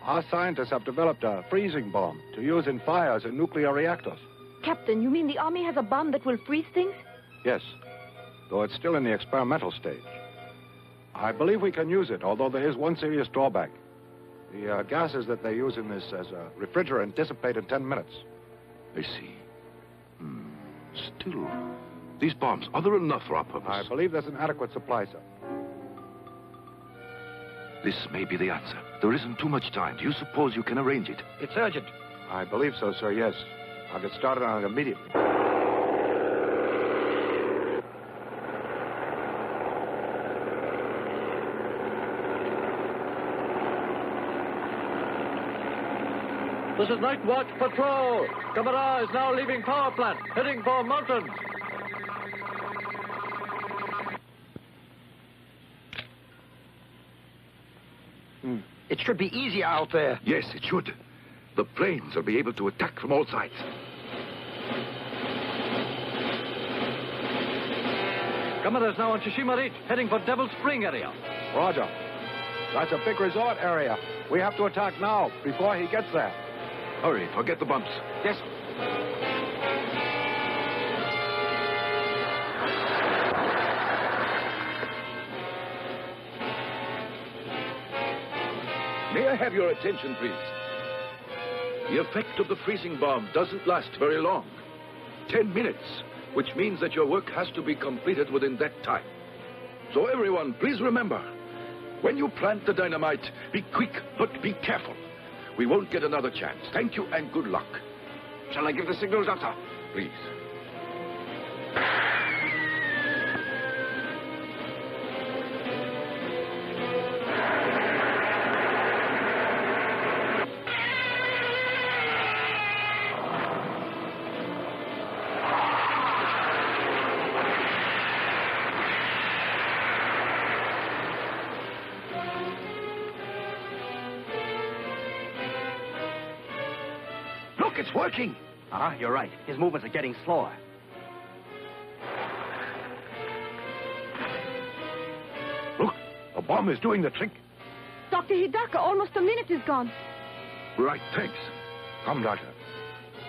Our scientists have developed a freezing bomb to use in fires in nuclear reactors. Captain, you mean the Army has a bomb that will freeze things? Yes, though it's still in the experimental stage. I believe we can use it, although there is one serious drawback. The gases that they use in this as a refrigerant dissipate in 10 minutes. I see. Still, these bombs, are there enough for our purpose? I believe there's an adequate supply, sir. This may be the answer. There isn't too much time. Do you suppose you can arrange it? It's urgent. I believe so, sir, yes. I'll get started on it immediately. This is Night Watch Patrol. Gamera is now leaving power plant, heading for mountains. It should be easier out there. Yes, it should. The planes will be able to attack from all sides. Gamera is now on Tsushima Reach, heading for Devil Spring area. Roger. That's a big resort area. We have to attack now, before he gets there. Hurry, forget the bumps. Yes. May I have your attention, please? The effect of the freezing bomb doesn't last very long. 10 minutes, which means that your work has to be completed within that time. So everyone, please remember, when you plant the dynamite, be quick, but be careful. We won't get another chance. Thank you and good luck. Shall I give the signal, Doctor? Please. it's working. You're right. His movements are getting slower. Look, the bomb is doing the trick. Dr. Hidaka, almost a minute is gone. Right, thanks. Come, Doctor.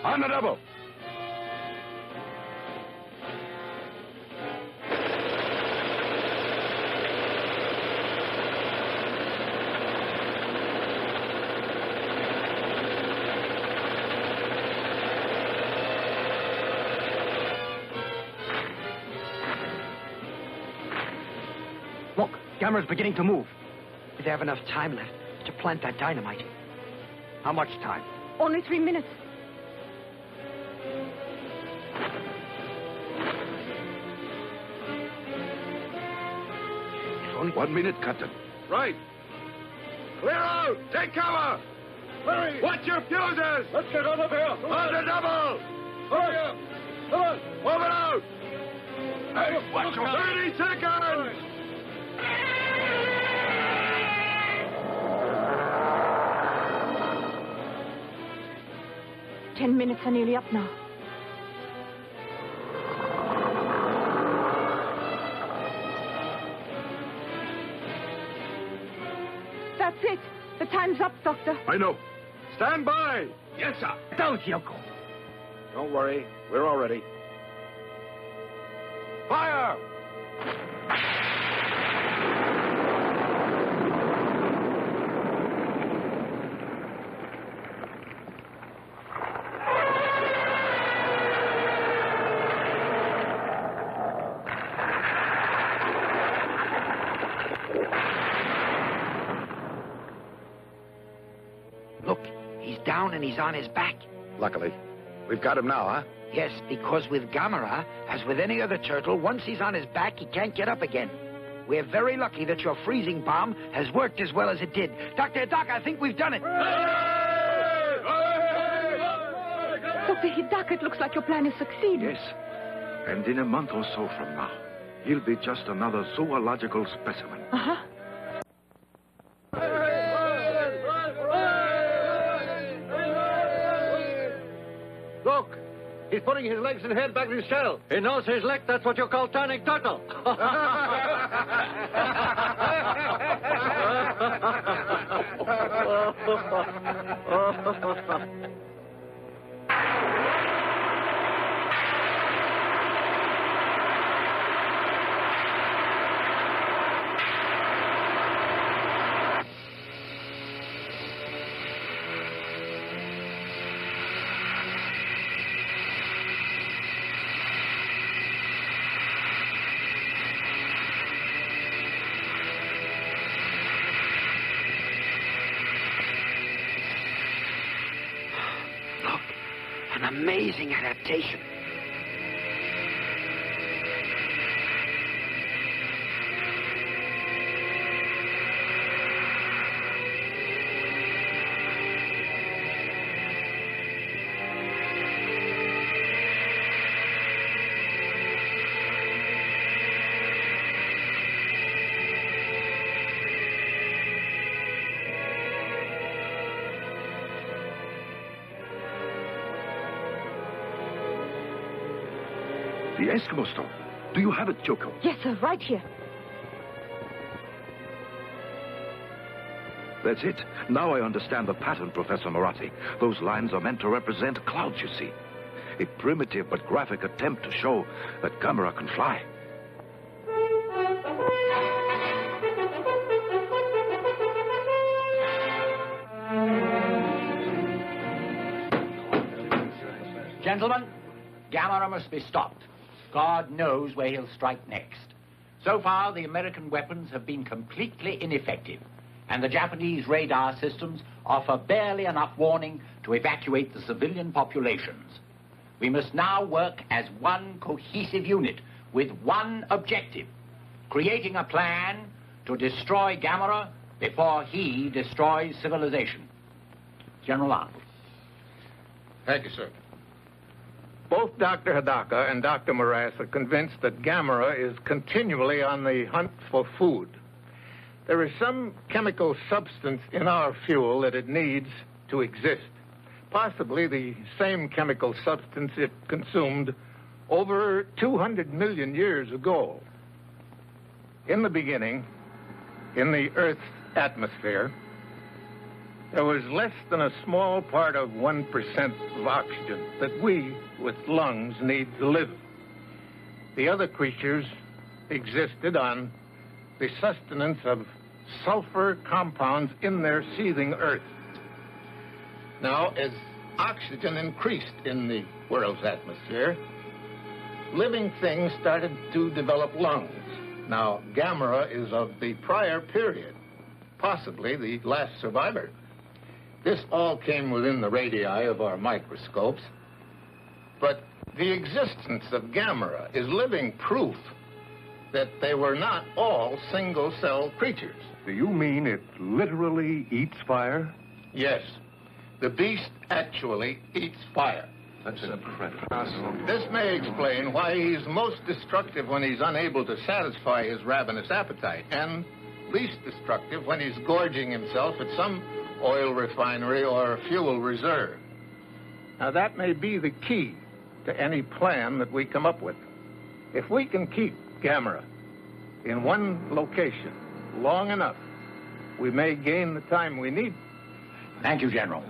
On the double. Look, Gamera's beginning to move. We have enough time left to plant that dynamite. How much time? Only 3 minutes. Only 1 minute, Captain. Right. Clear out! Take cover! Hurry! Watch your fuses! Let's get out of here! On the double! Hurry up! Come on! Move it out! Hey, watch your 30 seconds! 10 minutes are nearly up now. That's it. The time's up, Doctor. I know. Stand by! Yes, sir. Don't, Yoko. Don't worry. We're all ready. Fire! Look, he's down and he's on his back. Luckily. We've got him now, huh? Yes, because with Gamera, as with any other turtle, once he's on his back, he can't get up again. We're very lucky that your freezing bomb has worked as well as it did. Dr. Hidaka, I think we've done it. Dr. Hidaka, it looks like your plan has succeeded. Yes. And in a month or so from now, he'll be just another zoological specimen. Uh-huh. Look, he's putting his legs and head back in his shell. He knows his leg. That's what you call turning turtle. An amazing adaptation. The Eskimo stone. Do you have it, Choco? Yes, sir, right here. That's it. Now I understand the pattern, Professor Morati. Those lines are meant to represent clouds, you see. A primitive but graphic attempt to show that Gamera can fly. Gentlemen, Gamera must be stopped. God knows where he'll strike next. So far, the American weapons have been completely ineffective, and the Japanese radar systems offer barely enough warning to evacuate the civilian populations. We must now work as one cohesive unit with one objective, creating a plan to destroy Gamera before he destroys civilization. General Arnold. Thank you, sir. Both Dr. Hidaka and Dr. Morass are convinced that Gamera is continually on the hunt for food. There is some chemical substance in our fuel that it needs to exist. possibly the same chemical substance it consumed over 200 million years ago. In the beginning, in the Earth's atmosphere, there was less than a small part of 1% of oxygen that we, with lungs, need to live. The other creatures existed on the sustenance of sulfur compounds in their seething earth. Now, as oxygen increased in the world's atmosphere, living things started to develop lungs. Now, Gamera is of the prior period, possibly the last survivor. This all came within the radii of our microscopes, but the existence of Gamera is living proof that they were not all single-cell creatures. Do you mean it literally eats fire? Yes. The beast actually eats fire. That's incredible. This may explain why he's most destructive when he's unable to satisfy his ravenous appetite, and least destructive when he's gorging himself at some oil refinery or fuel reserve. Now, that may be the key to any plan that we come up with. If we can keep Gamera in one location long enough, we may gain the time we need. Thank you, General.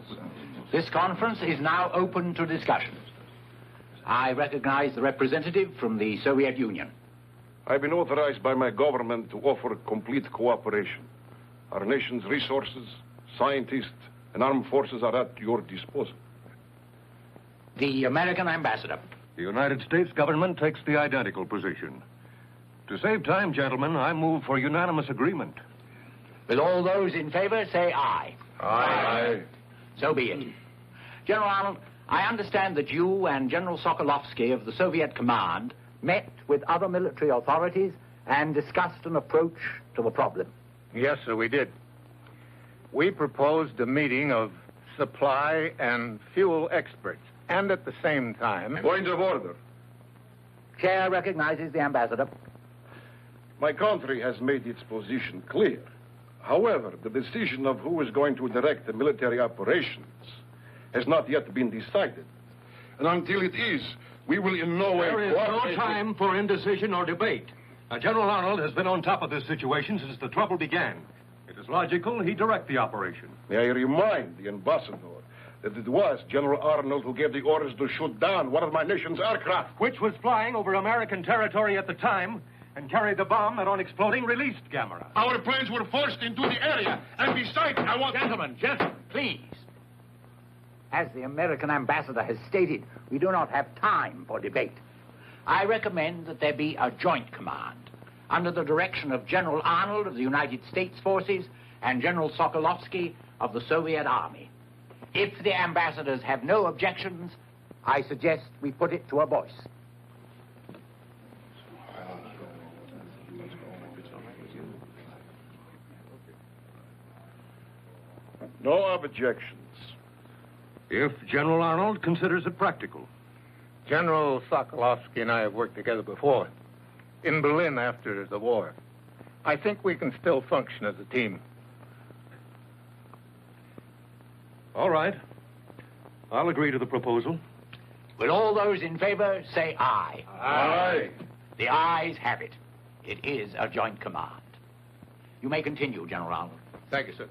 This conference is now open to discussion. I recognize the representative from the Soviet Union. I've been authorized by my government to offer complete cooperation. Our nation's resources, scientists, and armed forces are at your disposal. The American ambassador. The United States government takes the identical position. To save time, gentlemen, I move for unanimous agreement. Will all those in favor say aye? Aye. So be it. General Arnold, I understand that you and General Sokolovsky of the Soviet command met with other military authorities and discussed an approach to the problem. Yes, sir, we did. We proposed a meeting of supply and fuel experts, and at the same time... Point of order. Chair recognizes the ambassador. My country has made its position clear. However, the decision of who is going to direct the military operations has not yet been decided. And until it is, we will in no way... There is no time for indecision or debate. General Arnold has been on top of this situation since the trouble began. It is logical he direct the operation. May I remind the ambassador that it was General Arnold who gave the orders to shoot down one of my nation's aircraft. Which was flying over American territory at the time and carried the bomb that, on exploding, released Gamera. Our planes were forced into the area, and besides, I want... Gentlemen, please. As the American ambassador has stated, we do not have time for debate. I recommend that there be a joint command under the direction of General Arnold of the United States Forces and General Sokolovsky of the Soviet Army. If the ambassadors have no objections, I suggest we put it to a voice. No objections. If General Arnold considers it practical. General Sokolovsky and I have worked together before, in Berlin after the war. I think we can still function as a team. All right. I'll agree to the proposal. Will all those in favor say aye? Aye. The ayes have it. It is a joint command. You may continue, General Arnold. Thank you, sir.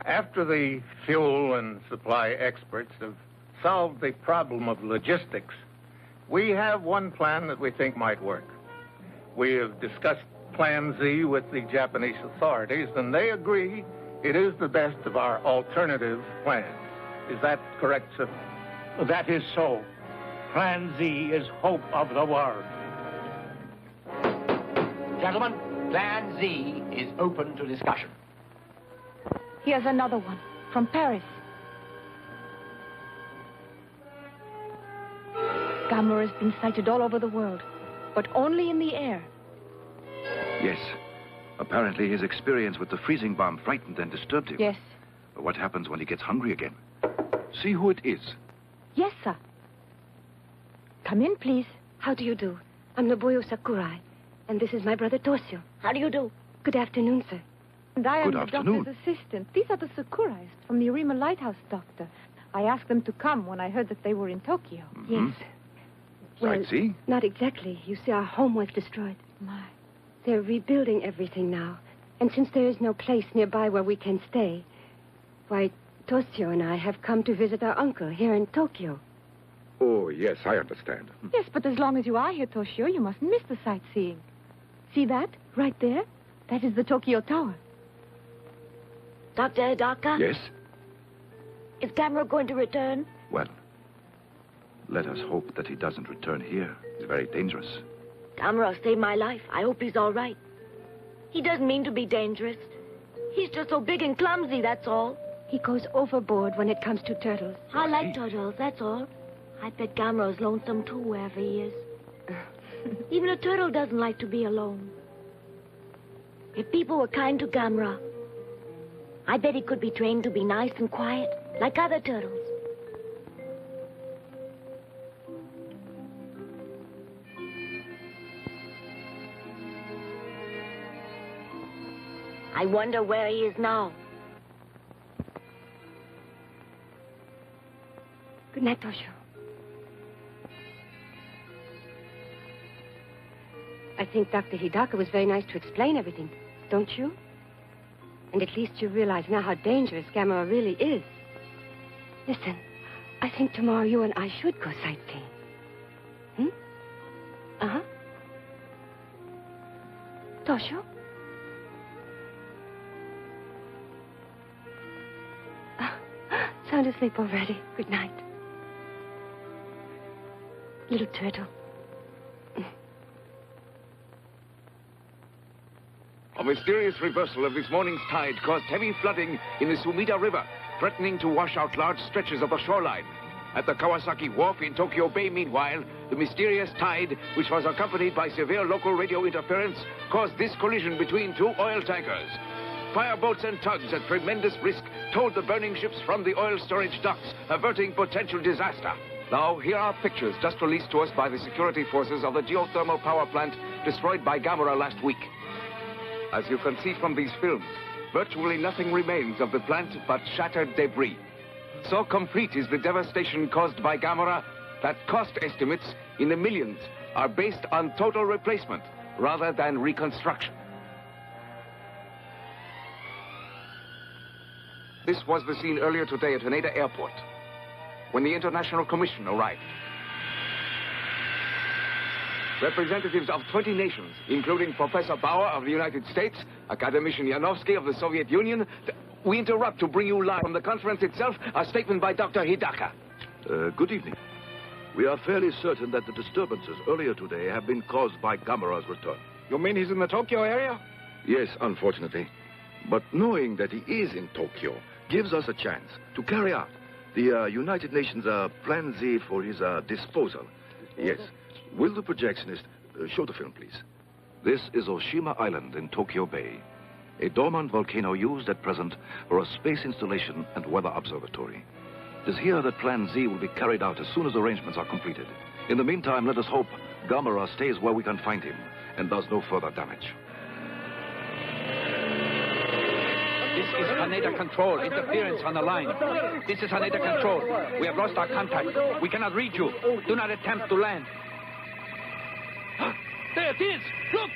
After the fuel and supply experts have solved the problem of logistics, we have one plan that we think might work. We have discussed Plan Z with the Japanese authorities, and they agree it is the best of our alternative plans. Is that correct, sir? That is so. Plan Z is hope of the world. Gentlemen, Plan Z is open to discussion. Here's another one from Paris. Gamera has been sighted all over the world, but only in the air. Yes. Apparently his experience with the freezing bomb frightened and disturbed him. Yes. But what happens when he gets hungry again? See who it is. Yes, sir. Come in, please. How do you do? I'm Nobuyo Sakurai, and this is my brother Toshio. How do you do? Good afternoon, sir. And I am Good the afternoon. doctor's assistant. These are the Sakurais from the Arima Lighthouse, Doctor. I asked them to come when I heard that they were in Tokyo. Yes. Well, Sightsee? not exactly. You see, our home was destroyed. My. They're rebuilding everything now. And since there is no place nearby where we can stay, why, Toshio and I have come to visit our uncle here in Tokyo. Oh, yes, I understand. Yes, but as long as you are here, Toshio, you mustn't miss the sightseeing. See that? Right there? That is the Tokyo Tower. Dr. Hidaka? Yes? Is Gamera going to return? Well, let us hope that he doesn't return here. It's very dangerous. Gamera saved my life. I hope he's all right. He doesn't mean to be dangerous. He's just so big and clumsy, that's all. He goes overboard when it comes to turtles. I like turtles, that's all. I bet Gamera's lonesome, too, wherever he is. Even a turtle doesn't like to be alone. If people were kind to Gamera, I bet he could be trained to be nice and quiet, like other turtles. I wonder where he is now. Good night, Toshio. I think Dr. Hidaka was very nice to explain everything, don't you? And at least you realize now how dangerous Gamera really is. Listen, I think tomorrow you and I should go sightseeing. Hmm? Uh-huh. Toshio? Sound asleep already. Good night. Little turtle. A mysterious reversal of this morning's tide caused heavy flooding in the Sumida River, threatening to wash out large stretches of the shoreline. At the Kawasaki Wharf in Tokyo Bay, meanwhile, the mysterious tide, which was accompanied by severe local radio interference, caused this collision between two oil tankers. Fireboats and tugs at tremendous risk towed the burning ships from the oil storage docks, averting potential disaster. Now, here are pictures just released to us by the security forces of the geothermal power plant destroyed by Gamera last week. As you can see from these films, virtually nothing remains of the plant but shattered debris. So complete is the devastation caused by Gamera that cost estimates in the millions are based on total replacement rather than reconstruction. This was the scene earlier today at Haneda Airport, when the International Commission arrived. Representatives of 20 nations, including Professor Bauer of the United States, Academician Yanovsky of the Soviet Union. We interrupt to bring you live from the conference itself a statement by Dr. Hidaka. Good evening. We are fairly certain that the disturbances earlier today have been caused by Gamera's return. You mean he's in the Tokyo area? Yes, unfortunately. But knowing that he is in Tokyo gives us a chance to carry out the United Nations Plan Z for his disposal. Yes. Will the projectionist show the film, please? This is Oshima Island in Tokyo Bay, a dormant volcano used at present for a space installation and weather observatory. It is here that Plan Z will be carried out as soon as arrangements are completed. In the meantime, let us hope Gamera stays where we can find him and does no further damage. This is Haneda Control. Interference on the line. This is Haneda Control. We have lost our contact. We cannot reach you. Do not attempt to land. There it is! Look!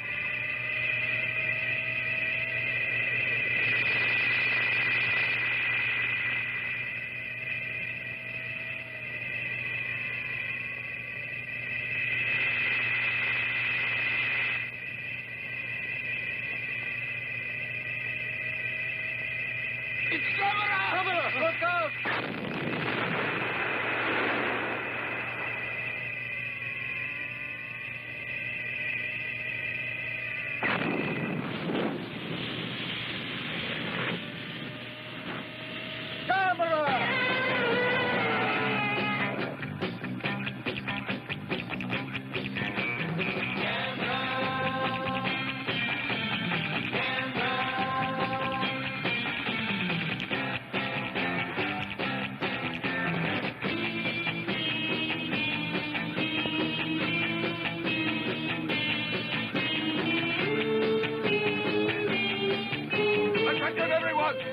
It's Gamera! Look out!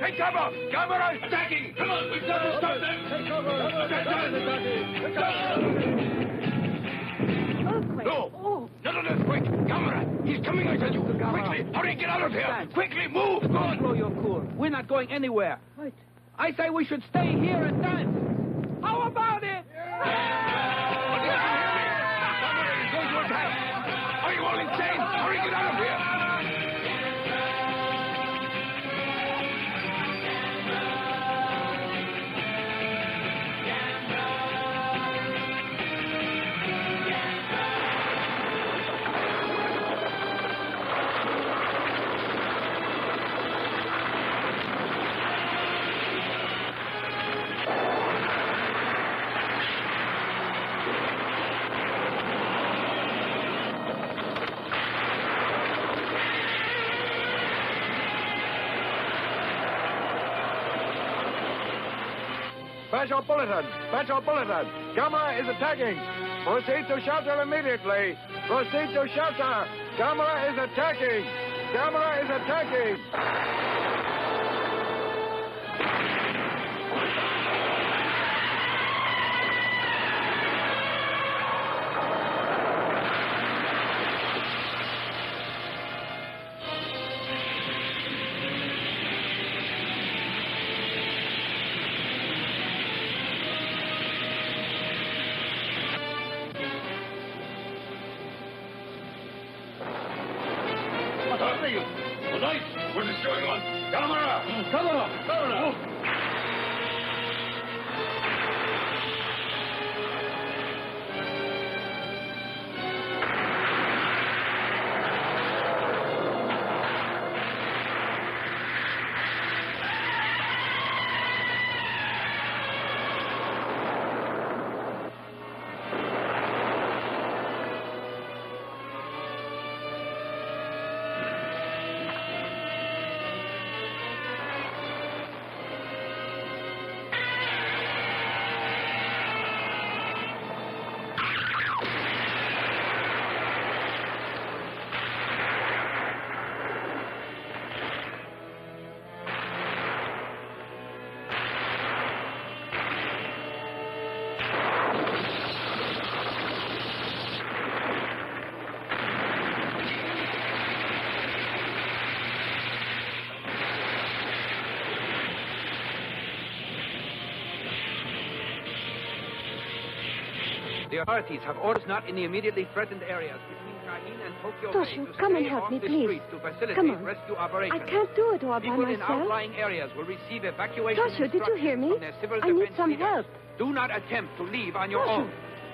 Take cover! Gamera is attacking! Come on, we've got to stop them! Take cover! No! None of this, quick! Gamera! He's coming, I tell you! Quickly! Hurry, get out of here! Quickly, move! Go on! Blow your cool. We're not going anywhere. Right. I say we should stay here and dance. How about it? Gamera is going to attack! Are you all insane? Hurry, get out of here! Special bulletin! Special bulletin! Gamera is attacking! Proceed to shelter immediately! Proceed to shelter! Gamera is attacking! Gamera is attacking! What is going on? Gamera! Gamera! Gamera! The authorities have orders not in the immediately threatened areas between Kahin and Tokyo Bay Toshio, to come and stay help off me, the please. streets to facilitate Come on. rescue operations. I can't do it all by People in myself. outlying areas will receive evacuation Toshio, did you hear me? from their civil I need defense some leaders. help. Do not attempt to leave on your Toshio. own.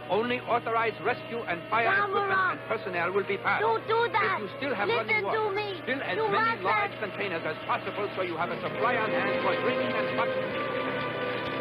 Only authorized rescue and fire equipment and personnel will be passed. Don't do that. If you still have Listen running water, to me. fill as You many must large containers as possible so you have a supply on hand for drinking and smuggling.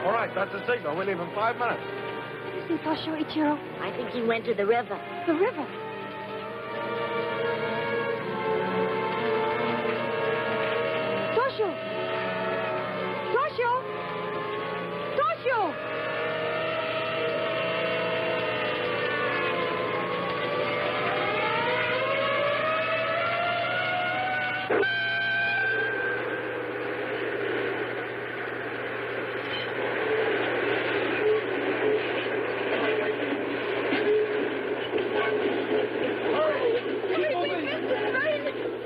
All right, that's the signal. We leave in 5 minutes. Is he Toshio, Ichiro? I think he went to the river. The river. Toshio! Toshio! Toshio!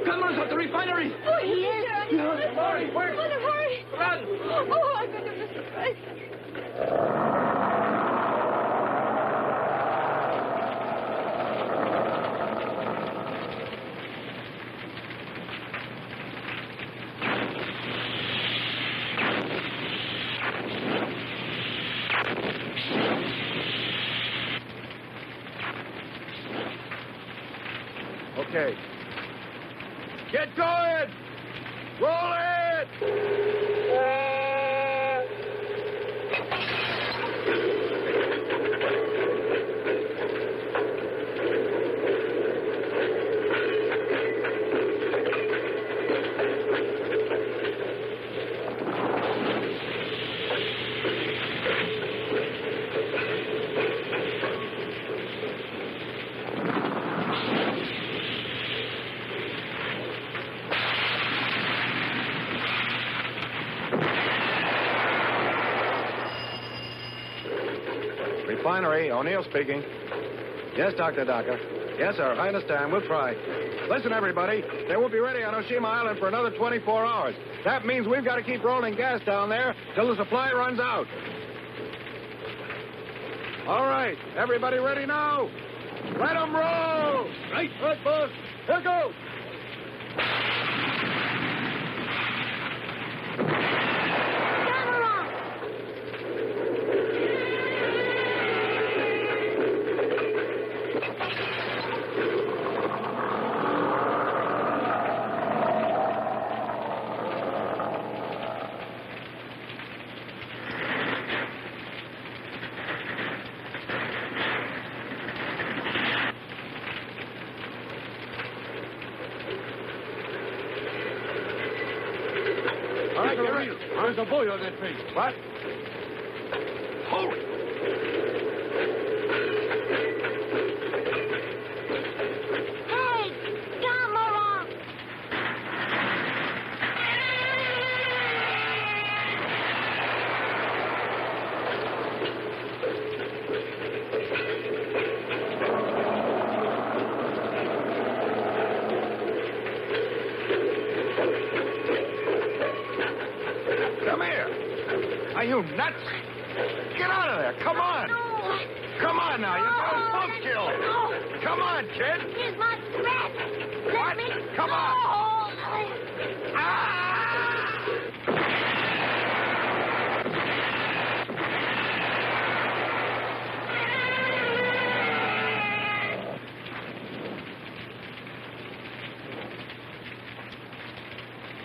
Gunrunners at the refinery! Oh, he is. Hurry, quick! Hurry! Run! Oh, I got to miss the train. Okay. Get going! Roll it! Refinery, O'Neill speaking. Yes, Dr. Hidaka. Yes, sir, I understand. We'll try. Listen, everybody, they won't be ready on Oshima Island for another 24 hours. That means we've got to keep rolling gas down there till the supply runs out. All right, everybody ready now? Let them roll! Right, boss. Here goes. All right, get ready. There's a boy on that tree. What? Hold it. Hey, Gamera! Come here. Are you nuts? Get out of there. Come on. Come on now. You're going smoke kill. Come on, kid. Here's my threat. What? Come on.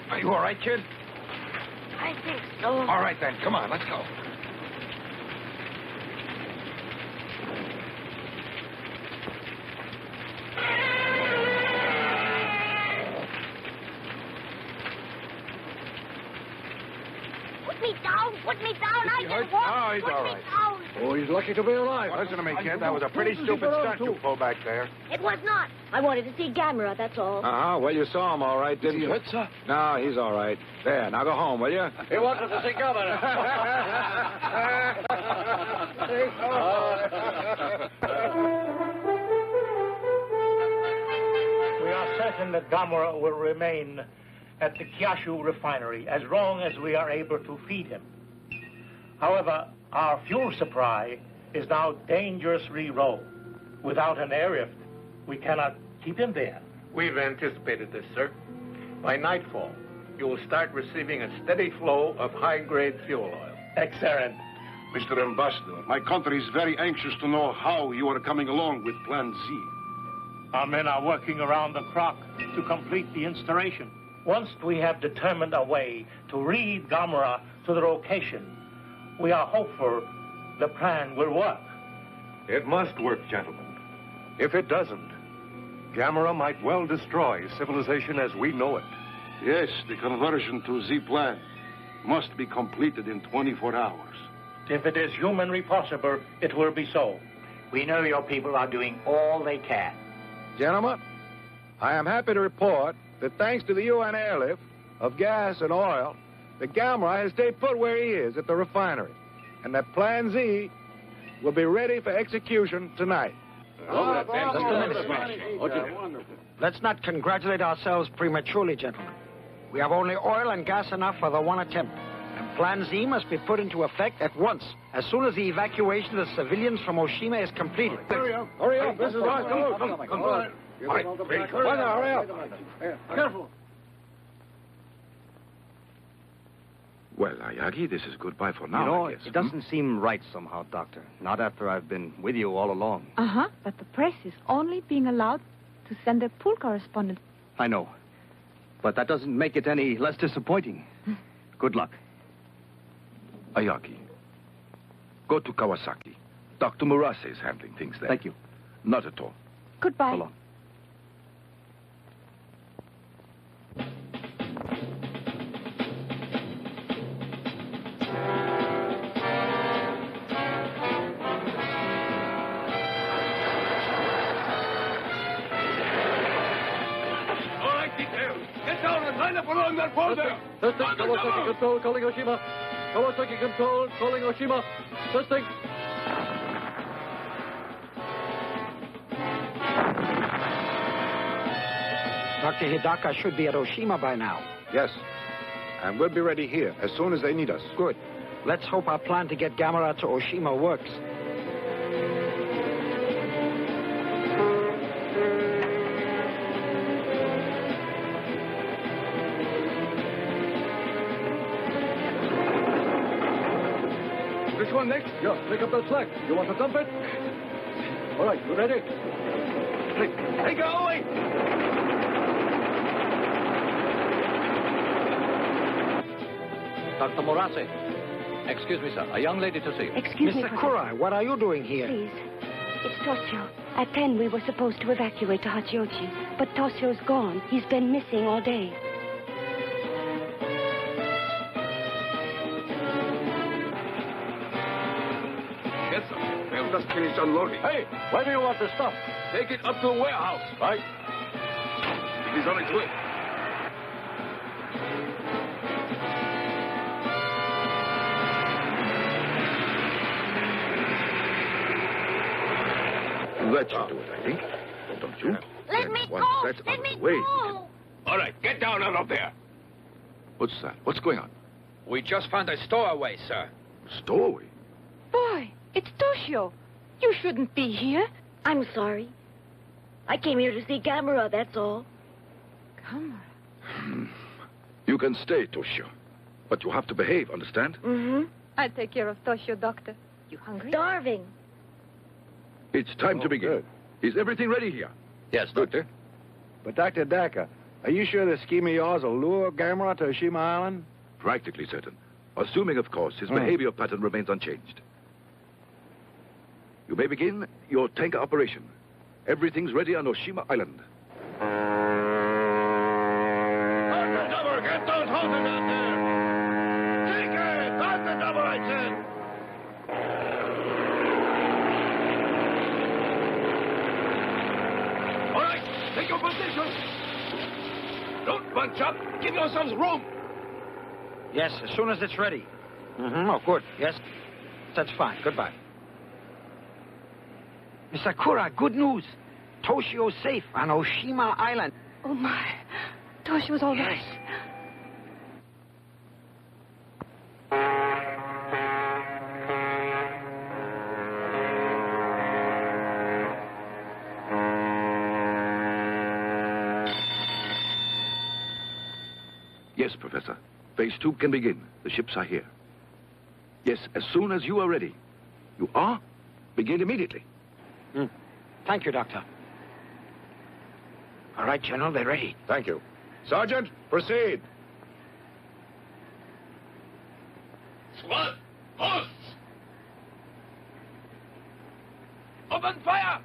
Are you all right, kid? I think so. All right, then. Come on. Let's go. Put me down. I can walk. Oh, he's all right. Oh, he's lucky to be alive. Listen to me, kid. That was a pretty stupid stunt you pulled back there. It was not. I wanted to see Gamera, that's all. Uh-huh. Well, you saw him all right, didn't you? Is he hurt, sir? No, he's all right. There, now go home, will you? He wanted to see Gamera. We are certain that Gamera will remain at the Kaiju refinery as long as we are able to feed him. However, our fuel supply is now dangerously low. Without an airlift, we cannot keep him there. We've anticipated this, sir. By nightfall, you will start receiving a steady flow of high-grade fuel oil. Excellent. Mr. Ambassador, my country is very anxious to know how you are coming along with Plan Z. Our men are working around the clock to complete the installation. Once we have determined a way to lead Gamera to the location, we are hopeful the plan will work. It must work, gentlemen. If it doesn't, Gamera might well destroy civilization as we know it. Yes, the conversion to Z plan must be completed in 24 hours. If it is humanly possible, it will be so. We know your people are doing all they can. Gentlemen, I am happy to report that thanks to the UN airlift of gas and oil, the Gamera has stayed put where he is at the refinery, and that Plan Z will be ready for execution tonight. Just a minute, Smash. Let's not congratulate ourselves prematurely, gentlemen. We have only oil and gas enough for the one attempt. And Plan Z must be put into effect at once, as soon as the evacuation of the civilians from Oshima is completed. Hurry up. This is ours. Come on. All right. Hurry up. Careful. Well, Ayagi, this is goodbye for now, You know, I guess. it doesn't seem right somehow, Doctor. Not after I've been with you all along. Uh-huh, but the press is only being allowed to send their pool correspondent. I know. But that doesn't make it any less disappointing. Good luck. Ayagi, go to Kawasaki. Dr. Murase is handling things there. Thank you. Not at all. Goodbye. So long. Testing, Kawasaki Control, calling Oshima. Kawasaki Control, calling Oshima. Testing. Dr. Hidaka should be at Oshima by now. Yes. And we'll be ready here as soon as they need us. Good. Let's hope our plan to get Gamera to Oshima works. Which one next? Yeah, pick up that slack. You want to dump it? All right, you ready? Hey, go away! Dr. Morase. Excuse me, sir. A young lady to see. Excuse me, Mr. Kurai, what are you doing here? Please. It's Toshio. At 10, we were supposed to evacuate to Hachiochi, but Toshio's gone. He's been missing all day. Yes, sir. We'll just finish unloading. Hey, where do you want the stuff? Take it up to the warehouse. Right. It is on its way. That should do it, I think. Don't you? Let And me once go! that's out Let of me the way, go! All right, get down out of there. What's that? What's going on? We just found a stowaway, sir. Stowaway? Boy, it's Toshio. You shouldn't be here. I'm sorry. I came here to see Gamera, that's all. Gamera? You can stay, Toshio. But you have to behave, understand? Mm-hmm. I'll take care of Toshio, Doctor. You hungry? Starving. It's time to begin. Good. Is everything ready here? Yes, Doctor. But, Dr. Daka, are you sure this scheme of yours will lure Gamera to Oshima Island? Practically certain. Assuming, of course, his behavior pattern remains unchanged. You may begin your tanker operation. Everything's ready on Oshima Island. Get those hoses out there! Take it! Start the double, I said! All right, take your position. Don't bunch up. Give yourselves room. Yes, as soon as it's ready. Mm-hmm. Oh, good. Yes, that's fine. Goodbye. Mr. Kura, good news. Toshio's safe on Oshima Island. Oh, my. Toshio's all right. Yes, Professor. Phase 2 can begin. The ships are here. Yes, as soon as you are ready. You are? Begin immediately. Thank you, Doctor. All right, General, they're ready. Thank you. Sergeant, proceed. Squad, posts. Open fire.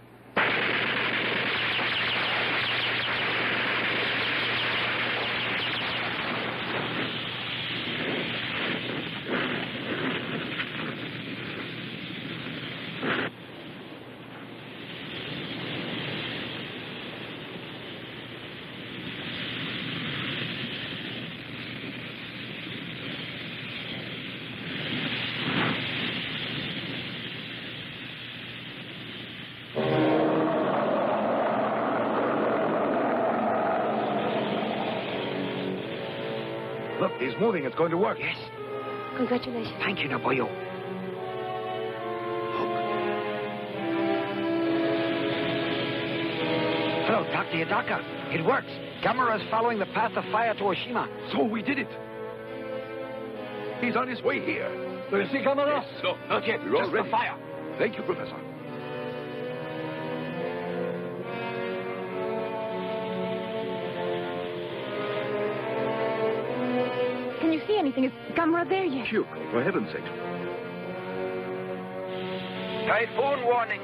Look, he's moving. It's going to work. Yes. Congratulations. Thank you, Naboyo. Hello, Dr. Hidaka. It works. Gamera's following the path of fire to Oshima. So we did it. He's on his way here. Do you see Gamera? Yes. No, not yet. We're all Just ready. the fire. Thank you, Professor. Can you see anything? Is Gamera there yet? Kyoko, for heaven's sake. Typhoon warning.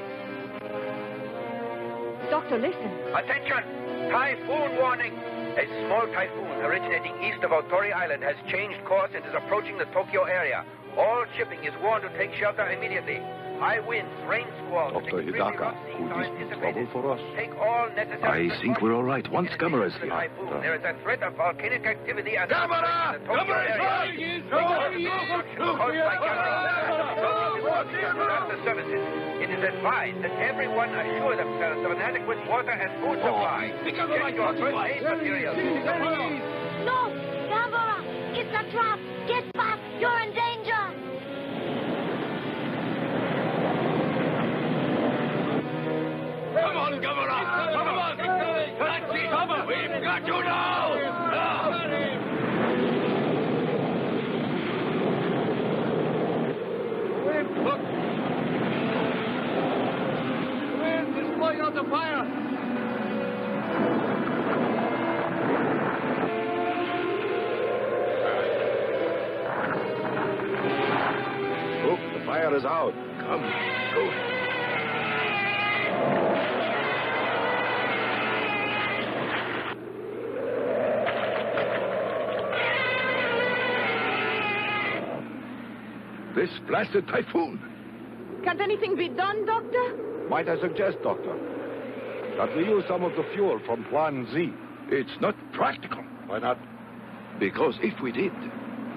Doctor, listen. Attention! Typhoon warning! A small typhoon originating east of Otori Island has changed course and is approaching the Tokyo area. All shipping is warned to take shelter immediately. High winds, rain squalls, and Dr. extremely Hidaka, rough seas could are this be anticipated. trouble for us? Take all necessary I think we're all right once Gamera's the here. typhoon. There is a threat of volcanic activity at Gamera! the Tokyo area. Caused by Gamera. The services. It is advised that everyone assure themselves of an adequate water and food supply. Check your first aid materials. No! Gamera! It's a trap! Get back! You're in danger! Come on, Gamera! Come on! That's it! We've got you now! Look! The wind is blowing out the fire! Look, the fire is out. Come, go. This blasted typhoon. Can't anything be done, Doctor? Might I suggest, Doctor, that we use some of the fuel from Plan Z? It's not practical. Why not? Because if we did,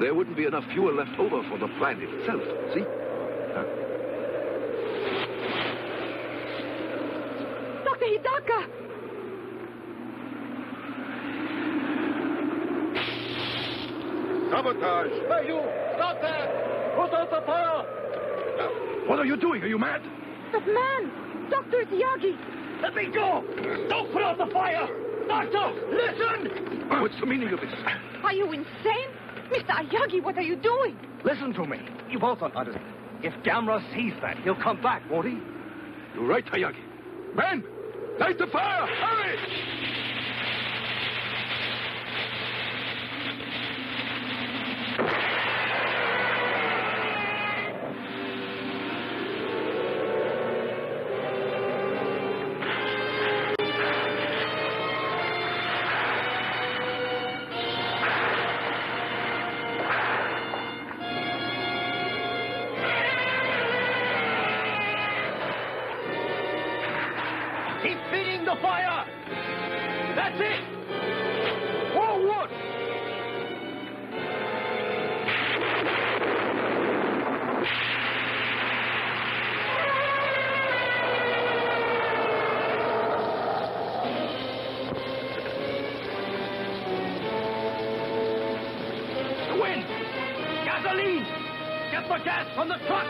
there wouldn't be enough fuel left over for the plant itself. See? Dr. Hidaka! Sabotage! Hey, you! Stop there! Put out the fire! What are you doing? Are you mad? That man! Dr. Yagi! Let me go! Don't put out the fire! Doctor, listen! What's the meaning of this? Are you insane? Mr. Ayagi, what are you doing? Listen to me. You both don't understand. If Gamera sees that, he'll come back, won't he? You're right, Hayagi. Men, light the fire! Hurry! Keep feeding the fire! That's it! Forward! The wind! Gasoline! Get the gas from the truck!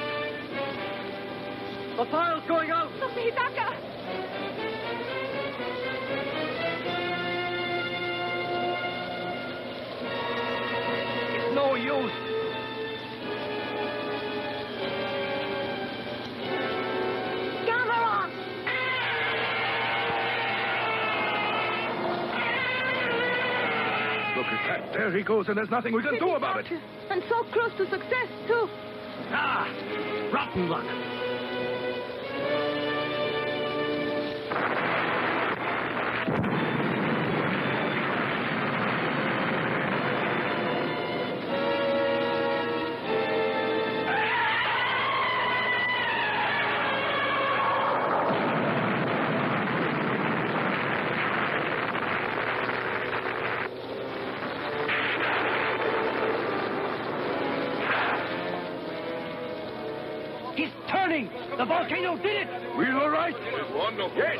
The fire's going out! Dr. Hidaka! It's no use. Gamera! Look at that. There he goes, and there's nothing we can do about it. And so close to success, too. Ah, rotten luck. He's turning! The volcano did it! We're all right? Wonderful. Yes.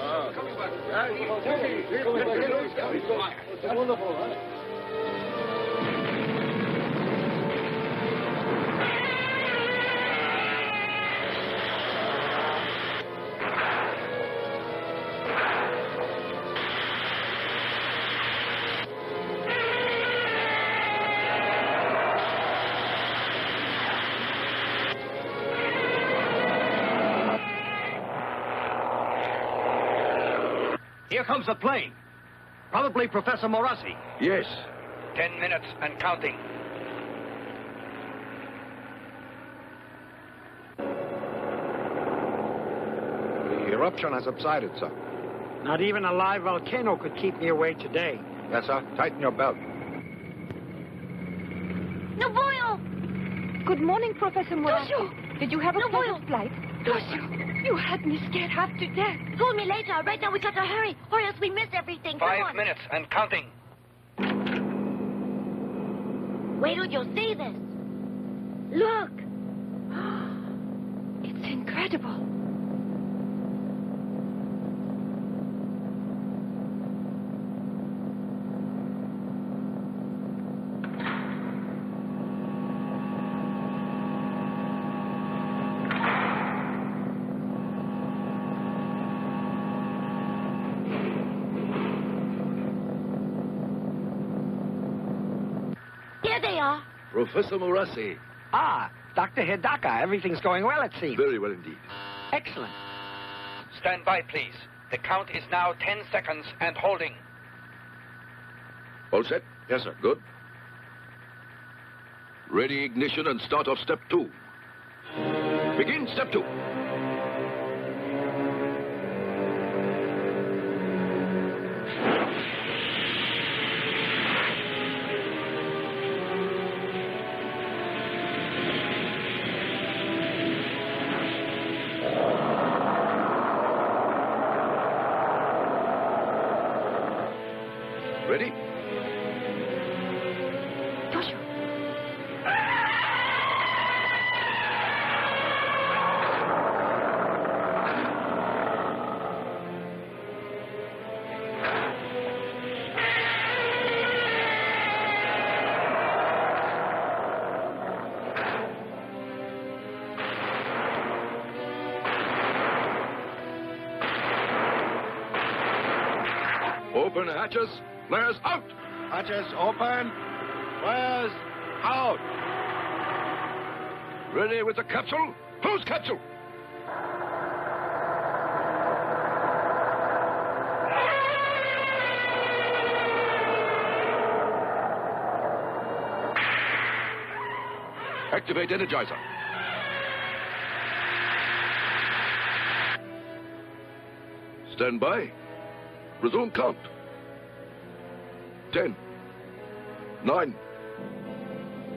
Wonderful, huh? Here comes the plane. Probably Professor Morassi. Yes. 10 minutes and counting. The eruption has subsided, sir. Not even a live volcano could keep me away today. Yes, sir. Tighten your belt. Nobuyo! Good morning, Professor Morassi. Toshio! Did you have a Nobuyo! pleasant flight? Toshio! You had me scared half to death. Call me later. Right now we got to hurry, or else we miss everything. Come 5 on. minutes and counting. Wait till you see this. Look. It's incredible. are. Professor Morassi. Ah, Dr. Hidaka. Everything's going well, it seems. Very well indeed. Excellent. Stand by, please. The count is now 10 seconds and holding. All set? Yes, sir. Good. Ready, ignition, and start off step 2. Begin step 2. Ready? Joshua. Open hatches. Flares out. Hatches open. Flares out. Ready with the capsule? Whose capsule? Activate Energizer. Stand by. Resume count. 10, 9,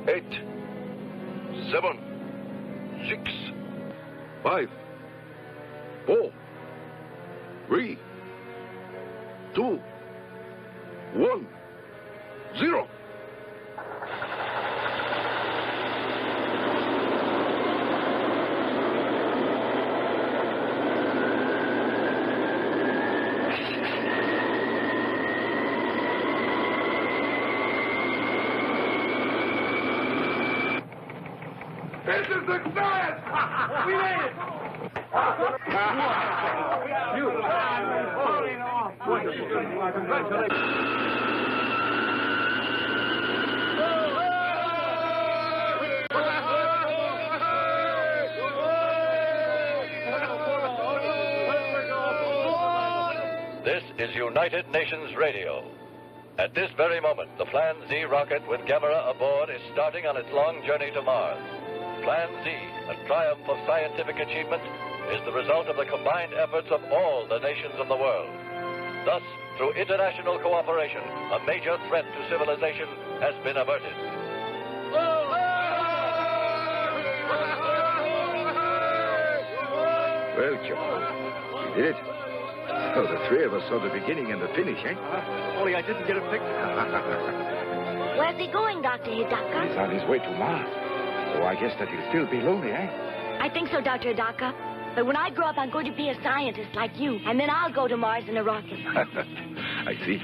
8, 7, 6, 5, 4, 3, 2, 1, 0. This is success! We made it! This is United Nations Radio. At this very moment, the Plan Z rocket with Gamera aboard is starting on its long journey to Mars. Plan Z, a triumph of scientific achievement, is the result of the combined efforts of all the nations of the world. Thus, through international cooperation, a major threat to civilization has been averted. Well, Joe, we did it. Oh, the three of us saw the beginning and the finish, eh? Only I didn't get a picture. Where's he going, Dr. Hidaka? He's on his way to Mars. So I guess that he'll still be lonely, eh? I think so, Dr. Hidaka. But when I grow up, I'm going to be a scientist like you, and then I'll go to Mars in a rocket. I see.